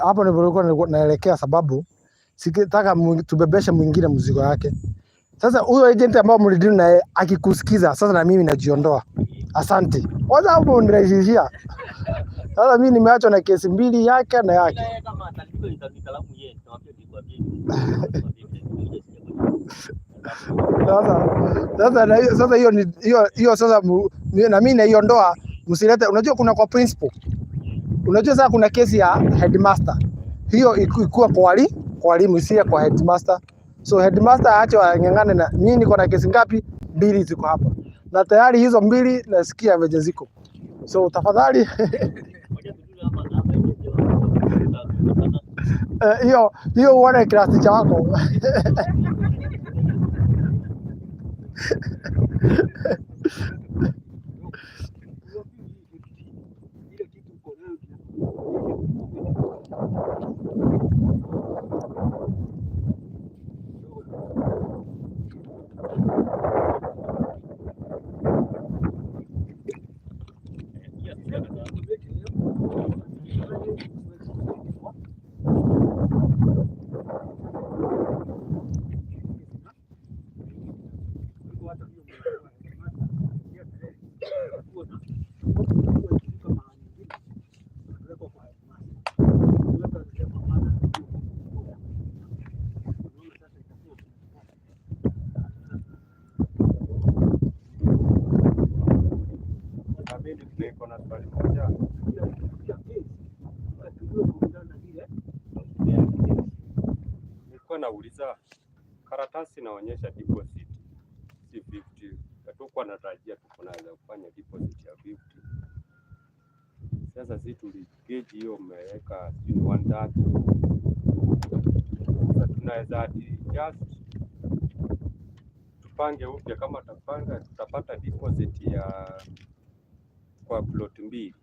Hapo nilikuwa naelekea sababu sikitaka tubebeshe mwingine mzigo yake. Sasa huyo agent ambao mlidili naye akikusikiza, sasa na mimi najiondoa. Asante. Kwanza hapo nirahisishia. Sasa mimi nimeachwa na kesi mbili yake na yake. Sasa hiyo sasa na mimi naiondoa, msilete. Unajua kuna kwa principal. Unajua sasa kuna kesi ya headmaster. Hiyo ikuwa kwa walimu, isiye kwa headmaster. So headmaster aache wang'ang'ane na mimi. Niko na kesi ngapi? 2 ziko hapa. Na tayari hizo 2 nasikia veje ziko. So tafadhali hiyo uone class teacher wako. Nilikuwa nauliza, karatasi inaonyesha deposit si 50. Hatukuwa natarajia tunaweza kufanya deposit ya 50. Sasa sisi tuligauge hiyo umeweka 130. Sasa tunaweza just tupange upya, kama tutapanga tutapata deposit ya kwa plot 2.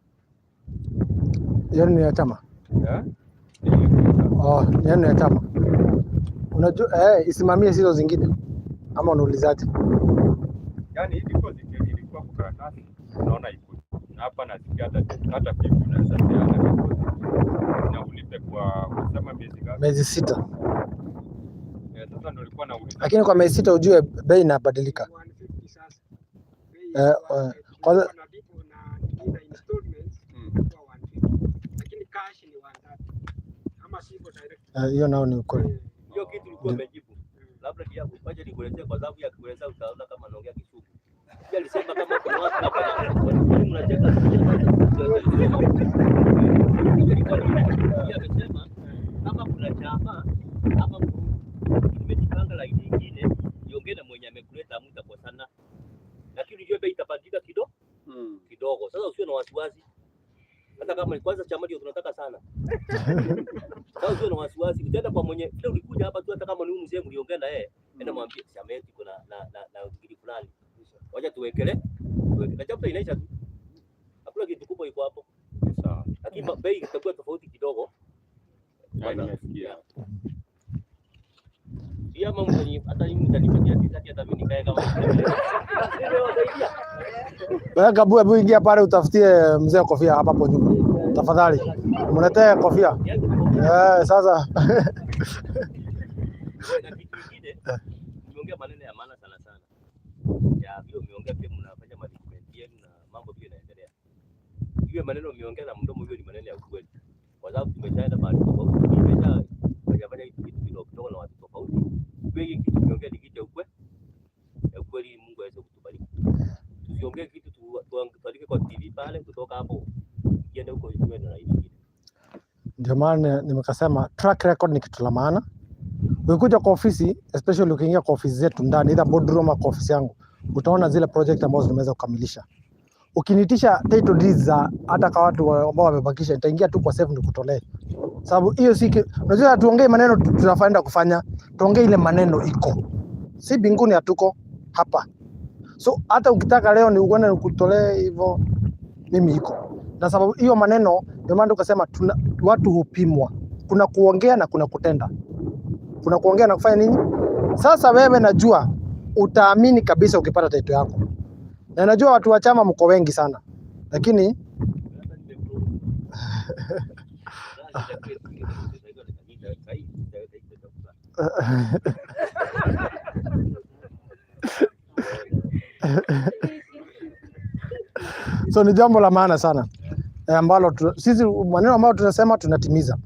Hiyo ni ya chama. Hiyo ni ya chama. Unajua isimamie hizo zingine ama unaulizaje? Yaani hii deposit ilikuwa kwa karatasi, unaona iko hapa, na hata 50 unaweza peana deposit na ulipe kwa kusema miezi ngapi? Miezi 6. Sasa ndio nilikuwa nauliza. Lakini kwa miezi 6 ujue bei inabadilika. Kwanza hiyo nao ni ukweli. Hiyo kitu ilikuwa imejibu. Labda dia kupaje nikuelezea, kwa sababu ya kueleza utaona kama naongea Kisugu. Pia alisema kama kuna watu hapa mnacheka. Pia amesema kama kuna chama ama imejipanga la nyingine iongee na mwenye amekuleta muda kwa sana. Lakini hiyo bei itapandika kidogo. Sasa usiwe na wasiwasi. Hata kama kwanza chama ndio tunataka sana. Sasa usiwe na wasiwasi. Utaenda kwa mwenye leo ulikuja hapa tu, hata kama ni mzee mliongea na yeye, enda mwambie chama yetu kuna na ngiri fulani. Wacha tuwekele. Na chapter inaisha tu. Hakuna kitu kubwa iko hapo. Sawa. Lakini bei itakuwa tofauti kidogo. Nimesikia. Pia mama hata mimi nitanipatia tisa, hata mimi nikae kama. Wewe Kabu, ingia pale utafutie mzee kofia hapa hapo nyuma. Tafadhali. Mletee kofia. Sasa. Nimeongea maneno ya maana sana. Ya hiyo umeongea pia mnafanya management yenu na mambo pia yanaendelea. Hiyo maneno umeongea na mdomo, hiyo ni maneno ya ukweli. Kwa sababu tumeshaenda mahali tofauti. Tumeshafanya kitu kidogo na watu tofauti. Hiki kitu tumeongea ni kitu ya ukweli, Mungu aweze kutubariki. Tusiongee kitu tuandike kwa TV pale, kutoka hapo kiende huko iwe na nyingine. Ndio maana nimekasema track record ni kitu la maana. Ukikuja kwa ofisi, especially ukiingia kwa ofisi zetu ndani, either boardroom au ofisi yangu, utaona zile project ambazo nimeweza kukamilisha. Ukinitisha title deeds za hata kwa watu ambao wamebakisha, nitaingia tu kwa save nikutolee. Sababu hiyo si, unajua tuongee maneno tunafanya kufanya, tuongee ile maneno iko. Si binguni hatuko hapa. So hata ukitaka leo ni uone nikutolee hivyo, mimi iko. Na sababu hiyo maneno ndio maana tukasema watu hupimwa. Kuna kuongea na kuna kutenda. Kuna kuongea na kufanya nini? Sasa wewe najua utaamini kabisa ukipata title yako. Na najua watu wa chama mko wengi sana. Lakini So ni jambo la maana sana ambalo sisi maneno ambayo tunasema tunatimiza,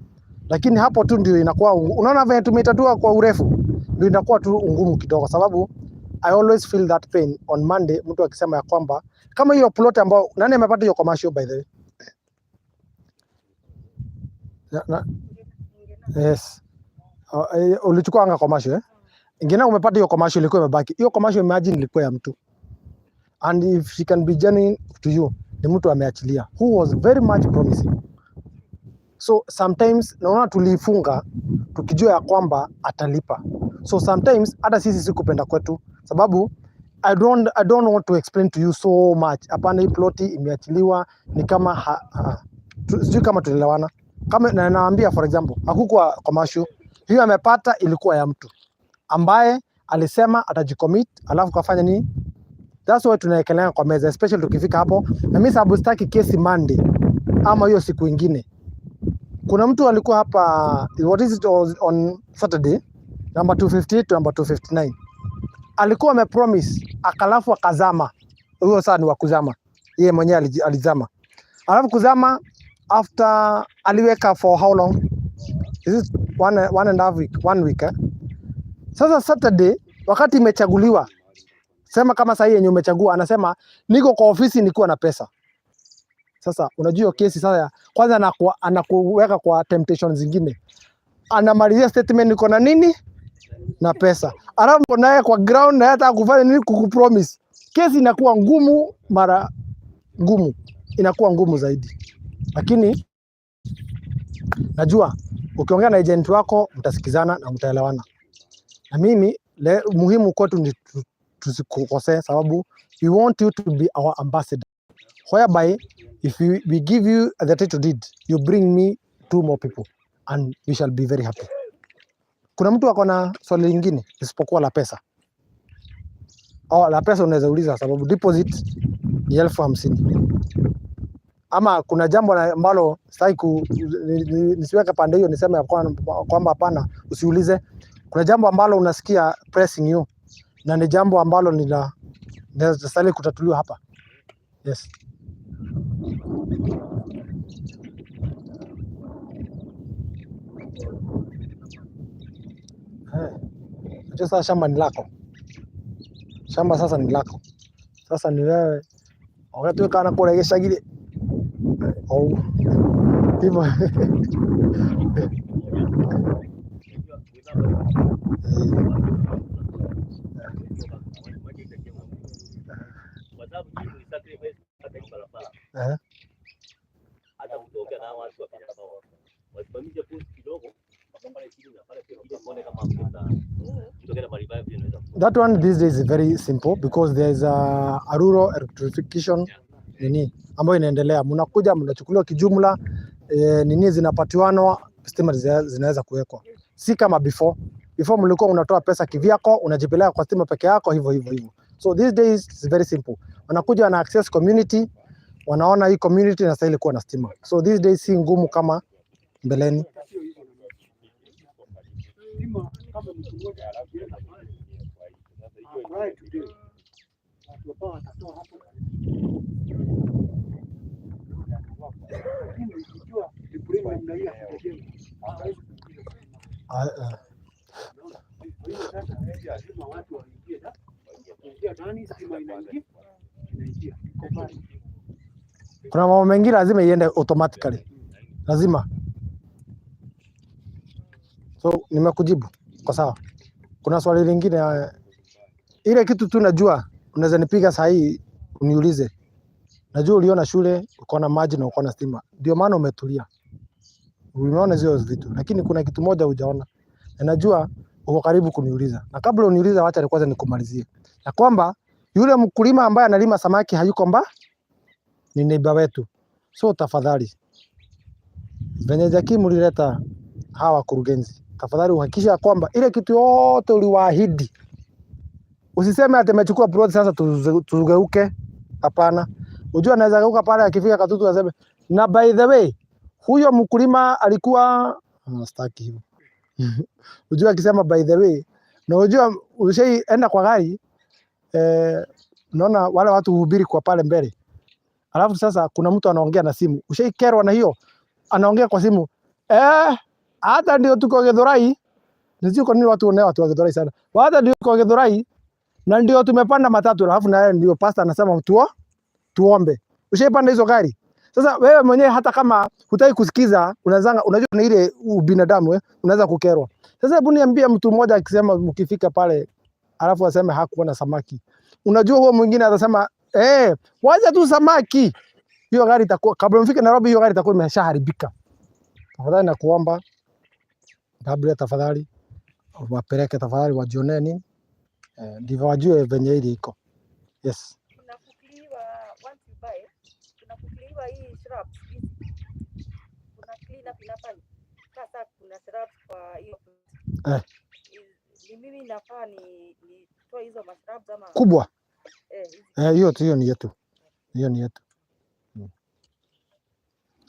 lakini hapo tu ndio inakuwa unaona vile tumeitatua kwa urefu, ndio inakuwa tu ngumu kidogo, sababu I always feel that pain on Monday, mtu akisema ya kwamba kama hiyo plot ambao nani amepata hiyo commercial by the way? Yes. Ulichukua anga commercial ingine umepata hiyo commercial ilikuwa imebaki. Hiyo commercial imagine ilikuwa ya mtu. And if she can be genuine to you, ni mtu ameachilia who was very much promising. So sometimes naona tulifunga tukijua ya kwamba atalipa. So sometimes hata sisi sikupenda kwetu, sababu I don't want to explain to you so much. Hapana, hii ploti imeachiliwa ni kama sijui kama tulielewana. Kama naambia for example, hakukuwa commercial. Hiyo amepata ilikuwa ya mtu ambaye alisema atajicommit, alafu kafanya nini? That's why tunaekelea kwa meza, especially tukifika hapo. Na mimi sababu sitaki kesi Monday ama hiyo siku ingine. Kuna mtu alikuwa hapa, what is it, on Saturday, number 258 to number 259. Alikuwa amepromise, akalafu akazama. Huyo saa ni wa kuzama. Yeye mwenyewe alizama. Alafu kuzama after aliweka for how long? Is it one and a half week, 1 week eh? Sasa Saturday wakati imechaguliwa, sema kama sasa yenye umechagua, anasema niko kwa ofisi nikuwa na pesa. Sasa unajua kesi sasa, kwanza anakuweka kwa temptation zingine. Anamalizia statement niko na nini? Na pesa. Alafu naye kwa ground na hata kufanya nini kukupromise. Kesi inakuwa ngumu, mara ngumu. Inakuwa ngumu zaidi. Lakini najua ukiongea na agent wako mtasikizana na mtaelewana. Na mimi muhimu kwetu ni tusikukosea, sababu we want you to be our ambassador. Whereby if we give you the title deed, you bring me 2 more people and we shall be very happy. Kuna mtu ako na swali lingine isipokuwa la pesa? La pesa unaweza uliza, sababu deposit ni 50,000. Ama kuna jambo ambalo sitaki nisiweke pande hiyo niseme kwamba hapana, usiulize. Kuna jambo ambalo unasikia pressing you na ni jambo ambalo ninastahili kutatuliwa hapa. Yes. Sasa shamba ni lako. Shamba sasa ni lako. Sasa ni wewe. Wakati wewe kana kuregesha gile. Hivyo. That one these days is very simple because there is a rural electrification nini ambayo inaendelea. Mnakuja mnachukuliwa kijumla, nini zinapatiwanwa, stima zinaweza kuwekwa. Si kama before mlikuwa unatoa pesa kivyako, unajipeleka kwa stima peke yako hivyo. So these days it's very simple. Wanakuja wana access community, wanaona hii community inastahili kuwa na stima. So these days si ngumu kama mbeleni. Kuna mambo mengi lazima iende automatically. Lazima. So nimekujibu kwa sawa. Kuna swali lingine ile kitu tu najua unaweza nipiga saa hii uniulize. Najua uliona shule, uko na maji na uko na stima. Ndio maana umetulia. Umeona hizo vitu, lakini kuna kitu moja hujaona. Na najua uko karibu kuniuliza. Na kabla uniuliza wacha kwanza nikumalizie. Na kwamba yule mkulima ambaye analima samaki hayuko ni neighbor wetu. So tafadhali. Venye Jackie mlileta hawa kurugenzi. Tafadhali uhakikisha kwamba ile kitu yote uliwaahidi. Usiseme ati nimechukua plot sasa tugeuke. Hapana. Unajua anaweza geuka pale akifika Katutu aseme, na by the way, huyo mkulima alikuwa staki hivyo. Unajua akisema by the way, na unajua ulishaenda kwa gari Unaona wale watu huhubiri kwa pale mbele. Alafu sasa kuna mtu anaongea na simu. Ushaikerwa na hiyo? Anaongea kwa simu. Hata ndio tuko Githurai. Ndio kwa nini watu wa Githurai sana. Hata ndio tuko Githurai na ndio tumepanda matatu, alafu na yeye ndio pastor anasema tuombe. Ushaipanda hizo gari? Sasa wewe mwenyewe hata kama hutaki kusikiza, unajua na ile ubinadamu unaweza kukerwa. Sasa hebu niambie mtu mmoja akisema mkifika pale alafu aseme hakuona samaki. Unajua huo mwingine atasema wacha tu samaki. Hiyo gari itakuwa kabla mfike Nairobi, hiyo gari itakuwa imeshaharibika. Tafadhali nakuomba, kabla tafadhali wapeleke tafadhali wajione nini? Ndivyo wajue venye ile iko. Yes. Unakukliwa once you buy. Unakukliwa hii shrubs. Kuna clean up inafanya. Sasa kuna shrubs kwa hiyo. Ni mimi nafaa ni toa hizo mashrubs ama kubwa. Hiyo ni yetu. Hiyo ni yetu.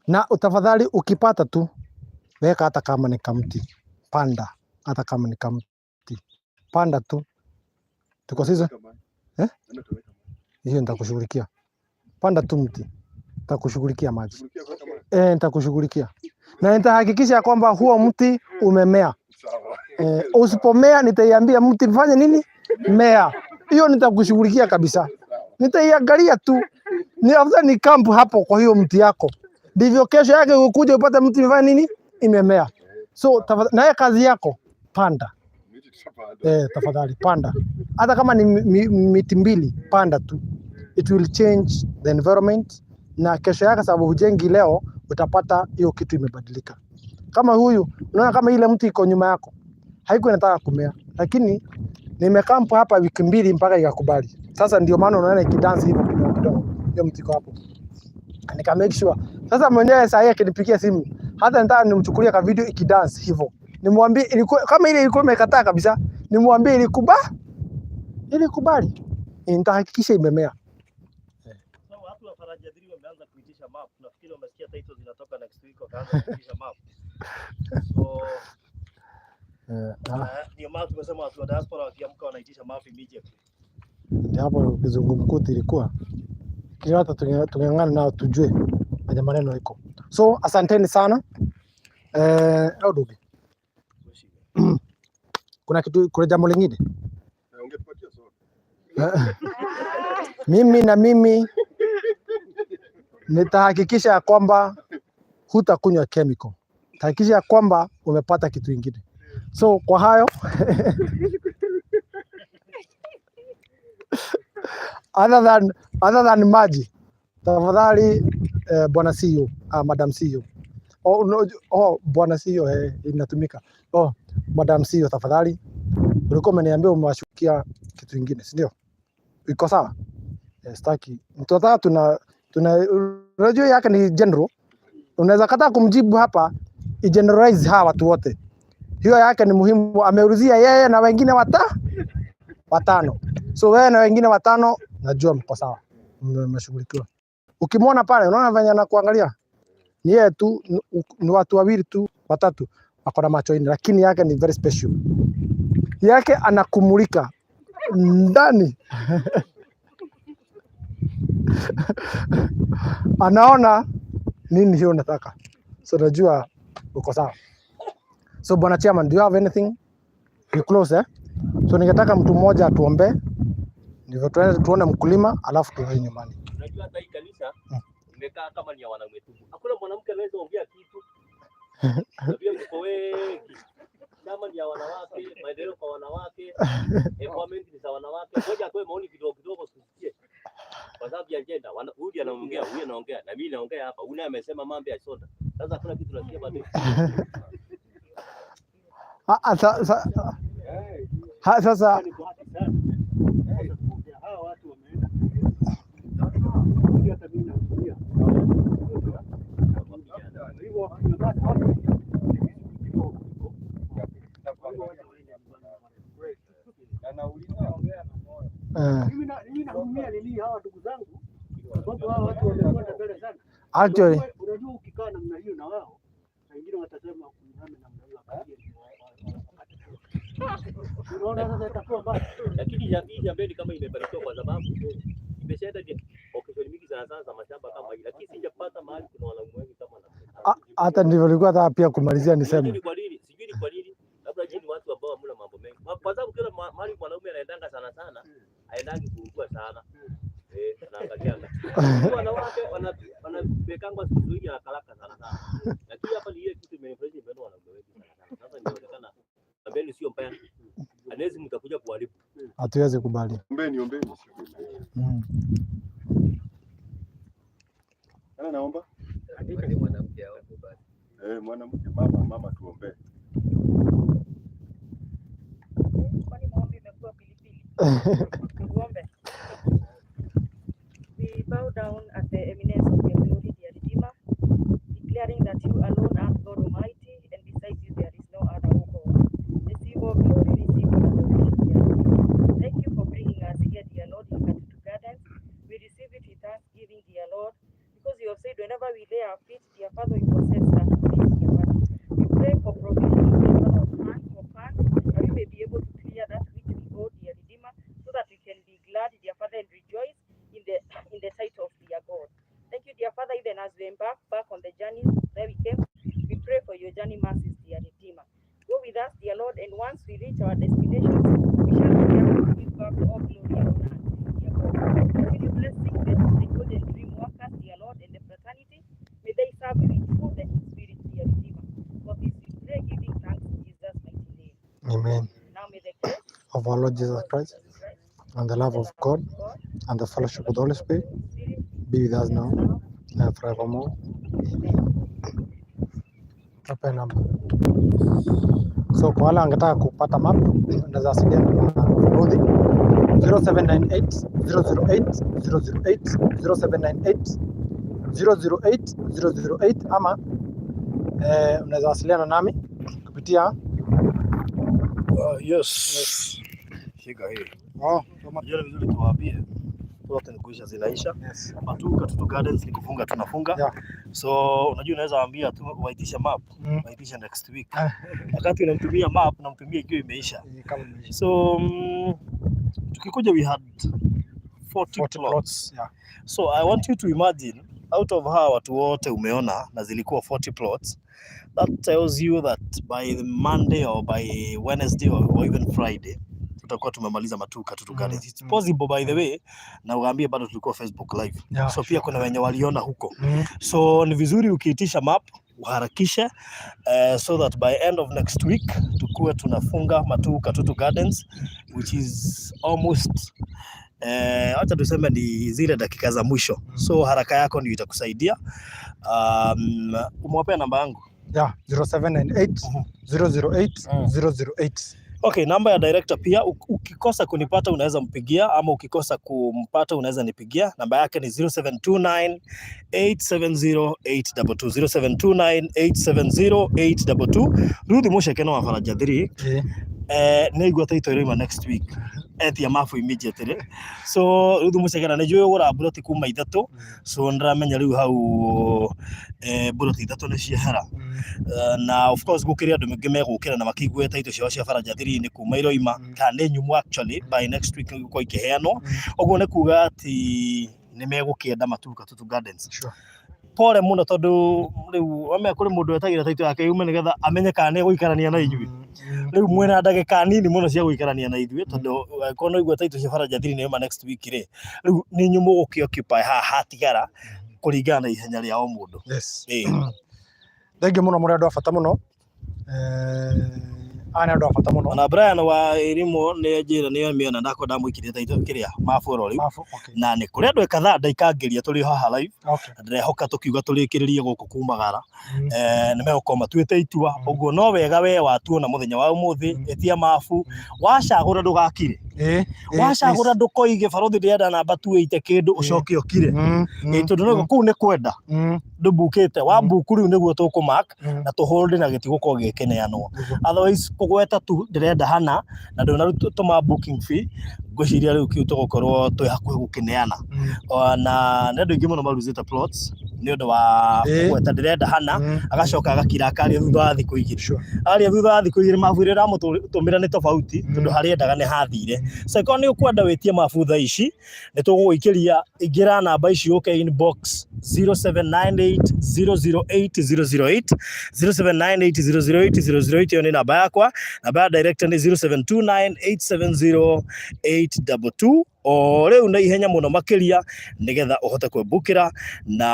Na utafadhali ukipata tu weka hata kama ni kamti. Panda hata kama ni kamti. Panda tu. Tuko sisi? Hiyo nitakushughulikia. Panda tu mti. Nitakushughulikia maji. Nitakushughulikia. Na nitahakikisha kwamba huo mti umemea. Usipomea nitaiambia mti mfanye nini? Mea. Hiyo nitakushughulikia kabisa. Nitaiangalia tu. Ni afadhali ni kampu hapo kwa hiyo mti yako. Ndivyo kesho yake ukuje upate mti mfanye nini? Imemea. So naye kazi yako panda. Tafadhali panda. Hata kama ni miti mbili, panda tu. It will change the environment. Na kesho yake sababu hujengi leo, utapata hiyo kitu imebadilika. Kama huyu, unaona kama ile mti iko nyuma yako, haikuwa inataka kumea. Lakini nimekampa hapa wiki mbili mpaka ikakubali. Sasa ndio maana unaona ikidance hivyo kidogo. Hiyo mti iko hapo. Nika make sure. Sasa mwenyewe sasa yeye akinipigia simu, hata nataka nimchukulie ka video ikidance hivyo. Nimwambie ilikuwa kama ile ilikuwa imekataa kabisa, nimwambie ilikubali. Nitahakikisha imemea. So watu wa Farajadiri wameanza kuitisha map. Nafikiri wamesikia title zinatoka next week wakaanza kuitisha map. So ndio maana tumesema watu wa diaspora wakiamka wanaitisha map immediately. Ndio hapo kizungumkuti ilikuwa. Kila hata tungangana nao tujue kwenye maneno iko. So asanteni sana. Audugi. Kuna jambo lingine? Ungetupatia soda. Mimi nitahakikisha kwamba hutakunywa chemical. Tahakikisha kwamba umepata kitu kingine. So kwa hayo other than maji, tafadhali bwana CEO, madam CEO. Bwana CEO inatumika. Madam CEO tafadhali. Ulikuwa umeniambia umewashukia kitu kingine, si ndio? Iko sawa? Sitaki. Mtotaka unajua yake ni general. Unaweza kataa kumjibu hapa generalize hawa watu wote. Hiyo yake ni muhimu. Ameulizia yeye na wengine watano. So wewe na wengine watano najua mko sawa. Mmeshughulikiwa. Ukimwona pale unaona venye anakuangalia. Ni yeye tu, ni watu wawili tu, watatu wako na macho nne, lakini yake ni very special. Yake anakumulika ndani. Anaona nini hiyo unataka. So najua uko sawa. So bwana chairman, do you have anything? You close So ningetaka mtu mmoja atuombe. Ndivyo tuone mkulima alafu tuwe nyumbani. Unajua hata hii kanisa imekaa kama ni ya wanaume tu. Hakuna mwanamke anaweza ongea kitu. Tabia mko wengi. Kama ni ya wanawake, maendeleo kwa wanawake, empowerment ni za wanawake. Ngoja atoe maoni kidogo tusikie. Kwa sababu ya agenda, huyu anaongea, huyu anaongea, na mimi naongea hapa. Huyu amesema mambo ya soda. Sasa kuna kitu nasikia bado. Sasa hawa watu wameenda. Hata mimi nakuja. Hivyo tunataka mimi naumia nini hawa ndugu zangu, sababu hawa watu wamekwenda mbele sana. Actually, Unajua ukikaa namna hiyo na wao, wengine watasema kunihame namna hiyo. Unaona sasa itakuwa mbaya. Lakini ya mbele kama imebarikiwa kwa sababu imeshaenda occasion mingi sana za mashamba kama hii, lakini sijapata mahali kuna wanaume wengi kama na. Hata ndivyo nilikuwa nataka pia kumalizia niseme. Sijui ni kwa nini. Labda jini watu ambao hamna mambo mengi. Kwa sababu kila mahali mwanaume anaendanga sana, haendangi kuugua sana. Naangalianga. Wanawake wanapekangwa siku hizi haraka sana. Lakini hapa ni ile kitu imenifurahisha mbele wanaume wengi sana. Sasa inaonekana mbele sio mbaya. Anaweza mtakuja kuharibu. Hatuwezi kubali. Ombeni. Naomba. Hakika ni mwanamke hapo basi. Mwanamke mama tuombee. Kwani maombi imekuwa pilipili? Tuombe. We bow down at the eminence of your glory, dear Redeemer, declaring that you alone are God Almighty, and besides you there is no other, O God. Receive all glory, receive all adoration, dear Lord. Thank you for bringing us here, dear Lord, in Katutu Gardens. We receive it with thanksgiving, dear Lord, because you have said whenever we lay our feet, dear Father, you possess that place, dear Father. We pray for provision, dear Father, of funds, that we may be able to clear that which we owe, dear Redeemer, so that we can be glad, dear Father, and rejoice in the sight of dear God. Thank you, dear Father, even as we embark back on the journey where we came, we pray for your journey mercies, dear Redeemer. Go with us, dear Lord, and once we reach our destination, we shall be able to give back all glory and honor, dear God. Continue blessing the golden dream workers, dear Lord, and the fraternity. May they serve you in truth and in spirit, dear Redeemer. For this we pray, giving thanks in Jesus' mighty name. Amen. Now may the grace Of our Lord Jesus Christ and the love of God and the fellowship of the Holy Spirit be with us now and forevermore. Tupe namba. So kwa wale wangetaka kupata map, unaweza wasiliana na Ruthi 0798 008 008 0798 008 008 ama unaweza wasiliana nami kupitia Yes. Shika hii. Kama jana vizuri tuwaambie. Zote ni kuisha zinaisha. Yes. Katutu Gardens ni kufunga tunafunga. Yeah. So unajua unaweza waambia tu waitisha map, waitisha next week. Wakati unamtumia map unamtumia ikiwa imeisha. So tukikuja we had 40 plots. Yeah. So I want you to imagine out of hawa watu wote umeona na zilikuwa 40 plots. That tells you that by the Monday or by Wednesday or even Friday tutakuwa tumemaliza Katutu Gardens. It's possible by the way, na uambie bado tulikuwa Facebook live. Yeah, so pia kuna wenye waliona huko. So ni vizuri ukiitisha map uharakishe so that by end of next week tukuwe tunafunga Katutu Gardens, which is almost hata tuseme ni zile dakika za mwisho. So haraka yako ndio itakusaidia. Umewapea namba yangu? Yeah, 0798 008 008. Okay, namba ya director pia ukikosa kunipata unaweza mpigia, ama ukikosa kumpata unaweza nipigia. Namba yake ni 0729 870 822 0729 870 822. Ruthi musheke no afaraja 3 negwa taito rima next week etia mafu immediately. So Ruthi musheke na nejo gora buroti kuma 3, so ndramenya riu hau buroti 3 ni ciehera. Na of course gukiria andu mengi megukira na makigwe taito cio cia faraja 3 ni kuma iroima kana nyumu actually by next week ko ikiheano. Oguo ne kuga ati ni megukienda Katutu Gardens. Sure. Pole muno tondu riu ame kuri mundu etagira taito yake yume nigetha amenye kana ni guikarania na ithui. Riu mwena ndagika nini muno cia guikarania na ithui tondu kono igwe taito cia faraja 3 ni yuma next week ri. Riu ni nyumu gukioccupy hatigara kuringana na ihenya ria o mundu. Yes. Thengi muno muri andu abata muno. Ana andu abata muno. Na Brian wa Irimo ni njira ni amiona ndako ndamuikirie taito kiria mafuro riu. Na ni kuri andu ekatha ikangeria turi haha live. Ndirehoka tukiuga turikiririe guku kumagara. Ni megukoma twite itua uguo no wega we watuona muthenya wa umuthi etia mafu wacagura ndugakire. Wacagura ndukoige barothi ndienda namba 280 kindu ucoke okire. Tondu no ku ni kwenda ndubukite wa buku riu niguo tukumark na tuhold na gitiguko gikeneanwo. Otherwise kugweta tu ndirenda hana na ndona tuma booking fee ngwiciria riu kiu tugukorwo twi hakuhi gukineana. Na nendo ingi muno maruzita plots nĩ ũndũ wa gweta ndĩrenda hana agacoka agakira akaria thutha wa thikũ igĩrĩ aria thutha wa thikũ igĩrĩ mabu ĩrĩa ũramũtũmĩra nĩ tofauti tondũ harĩa endaga nĩ hathire. So ĩkorwo nĩ ũkwenda wĩtie mabu thaa ici nĩ tũgũgũikĩria, ingĩra namba ici ũke inbox 0798008008 0798008008 ĩyo nĩ namba yakwa. Namba ya director nĩ 0729870822. O rĩu na ihenya mũno makĩria nĩgetha ũhote kwĩbukĩra na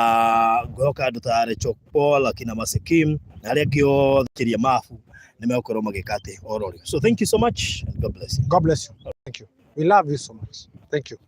ngũhoka andũ ta Rachel Paul akina Masekim na arĩa angĩ othe kĩria mabu nĩ megũkorwo magĩka atĩ oro rĩu. So thank you so much and God bless you. God bless you. Thank you. We love you so much. Thank you.